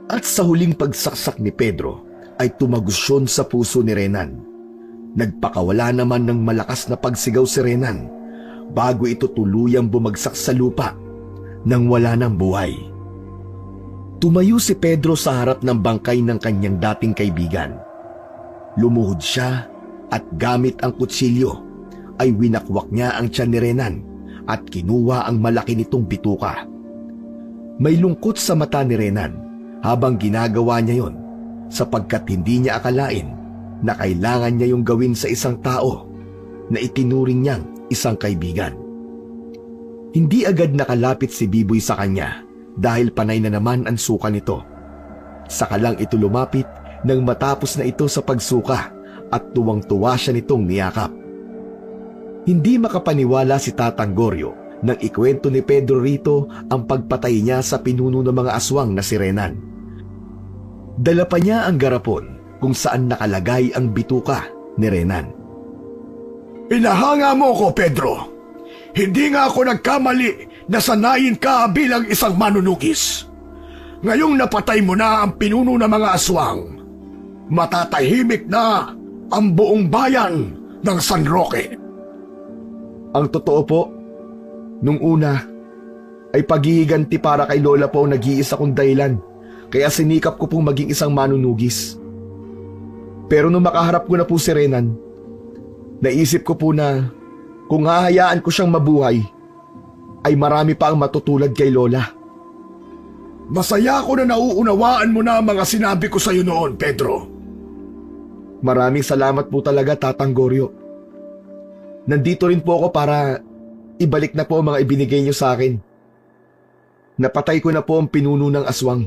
At sa huling pagsaksak ni Pedro, ay tumagos yun sa puso ni Renan. Nagpakawala naman ng malakas na pagsigaw si Renan bago ito tuluyang bumagsak sa lupa nang wala ng buhay. Tumayo si Pedro sa harap ng bangkay ng kanyang dating kaibigan. Lumuhod siya at gamit ang kutsilyo ay winakwak niya ang tiyan ni Renan at kinuha ang malaki nitong bituka. May lungkot sa mata ni Renan habang ginagawa niya yon sapagkat hindi niya akalain na kailangan niya yung gawin sa isang tao na itinuring niyang isang kaibigan. Hindi agad nakalapit si Biboy sa kanya dahil panay na naman ang suka nito. Saka lang ito lumapit nang matapos na ito sa pagsuka at tuwang-tuwa siya nitong niyakap. Hindi makapaniwala si Tatang Goryo nang ikwento ni Pedro rito ang pagpatay niya sa pinuno ng mga aswang na si Renan. Dala pa niya ang garapon kung saan nakalagay ang bituka ni Renan. Pinahanga mo ko, Pedro. Hindi nga ako nagkamali na sanayin ka bilang isang manunugis. Ngayong napatay mo na ang pinuno ng mga aswang, matatahimik na ang buong bayan ng San Roque. Ang totoo po, nung una ay paghihiganti para kay Lola po ang nag-iisa kong dahilan, kaya sinikap ko pong maging isang manunugis. Pero nung makaharap ko na po si Renan, naisip ko po na kung hahayaan ko siyang mabuhay, ay marami pa ang matutulad kay Lola. Masaya ako na nauunawaan mo na ang mga sinabi ko sa iyo noon, Pedro. Maraming salamat po talaga, Tatang Goryo. Nandito rin po ako para ibalik na po ang mga ibinigay niyo sa akin. Napatay ko na po ang pinuno ng aswang.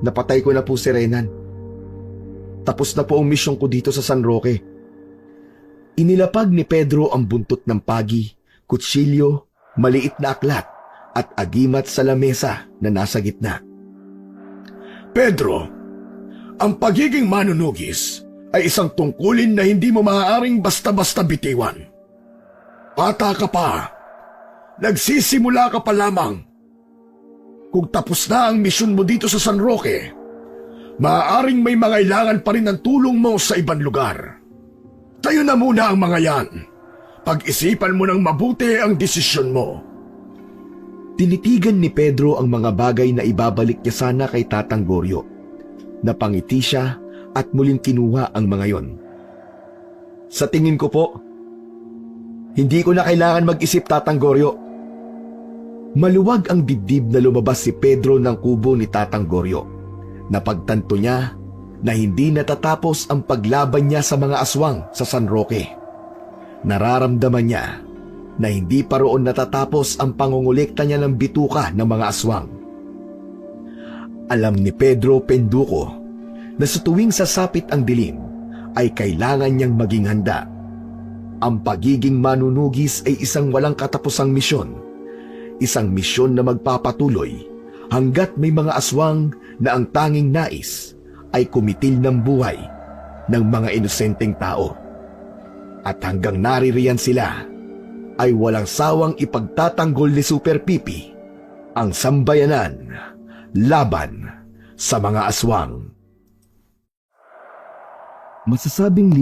Napatay ko na po si Renan. Tapos na po ang misyon ko dito sa San Roque. Inilapag ni Pedro ang buntot ng pagi, kutsilyo, maliit na aklat at agimat sa lamesa na nasa gitna. Pedro, ang pagiging manunugis ay isang tungkulin na hindi mo maaaring basta-basta bitiwan. Bata ka pa, nagsisimula ka pa lamang. Kung tapos na ang misyon mo dito sa San Roque, maaaring may mangailangan pa rin ng tulong mo sa ibang lugar. Tayo na muna ang mga yan. Pag-isipan mo ng mabuti ang desisyon mo. Tinitigan ni Pedro ang mga bagay na ibabalik niya sana kay Tatang Goryo. Napangiti siya at muling kinuha ang mga yon. Sa tingin ko po, hindi ko na kailangan mag-isip, Tatang Goryo. Maluwag ang dibdib na lumabas si Pedro ng kubo ni Tatang Goryo. Napagtanto niya na hindi natatapos ang paglaban niya sa mga aswang sa San Roque. Nararamdaman niya na hindi pa roon natatapos ang pangungulekta niya ng bituka ng mga aswang. Alam ni Pedro Penduko na sa tuwing sasapit ang dilim ay kailangan niyang maging handa. Ang pagiging manunugis ay isang walang katapusang misyon. Isang misyon na magpapatuloy hanggat may mga aswang na ang tanging nais ay kumitil ng buhay ng mga inosenteng tao. At hanggang naririyan sila, ay walang sawang ipagtatanggol ni Super Pipi ang sambayanan laban sa mga aswang. Masasabing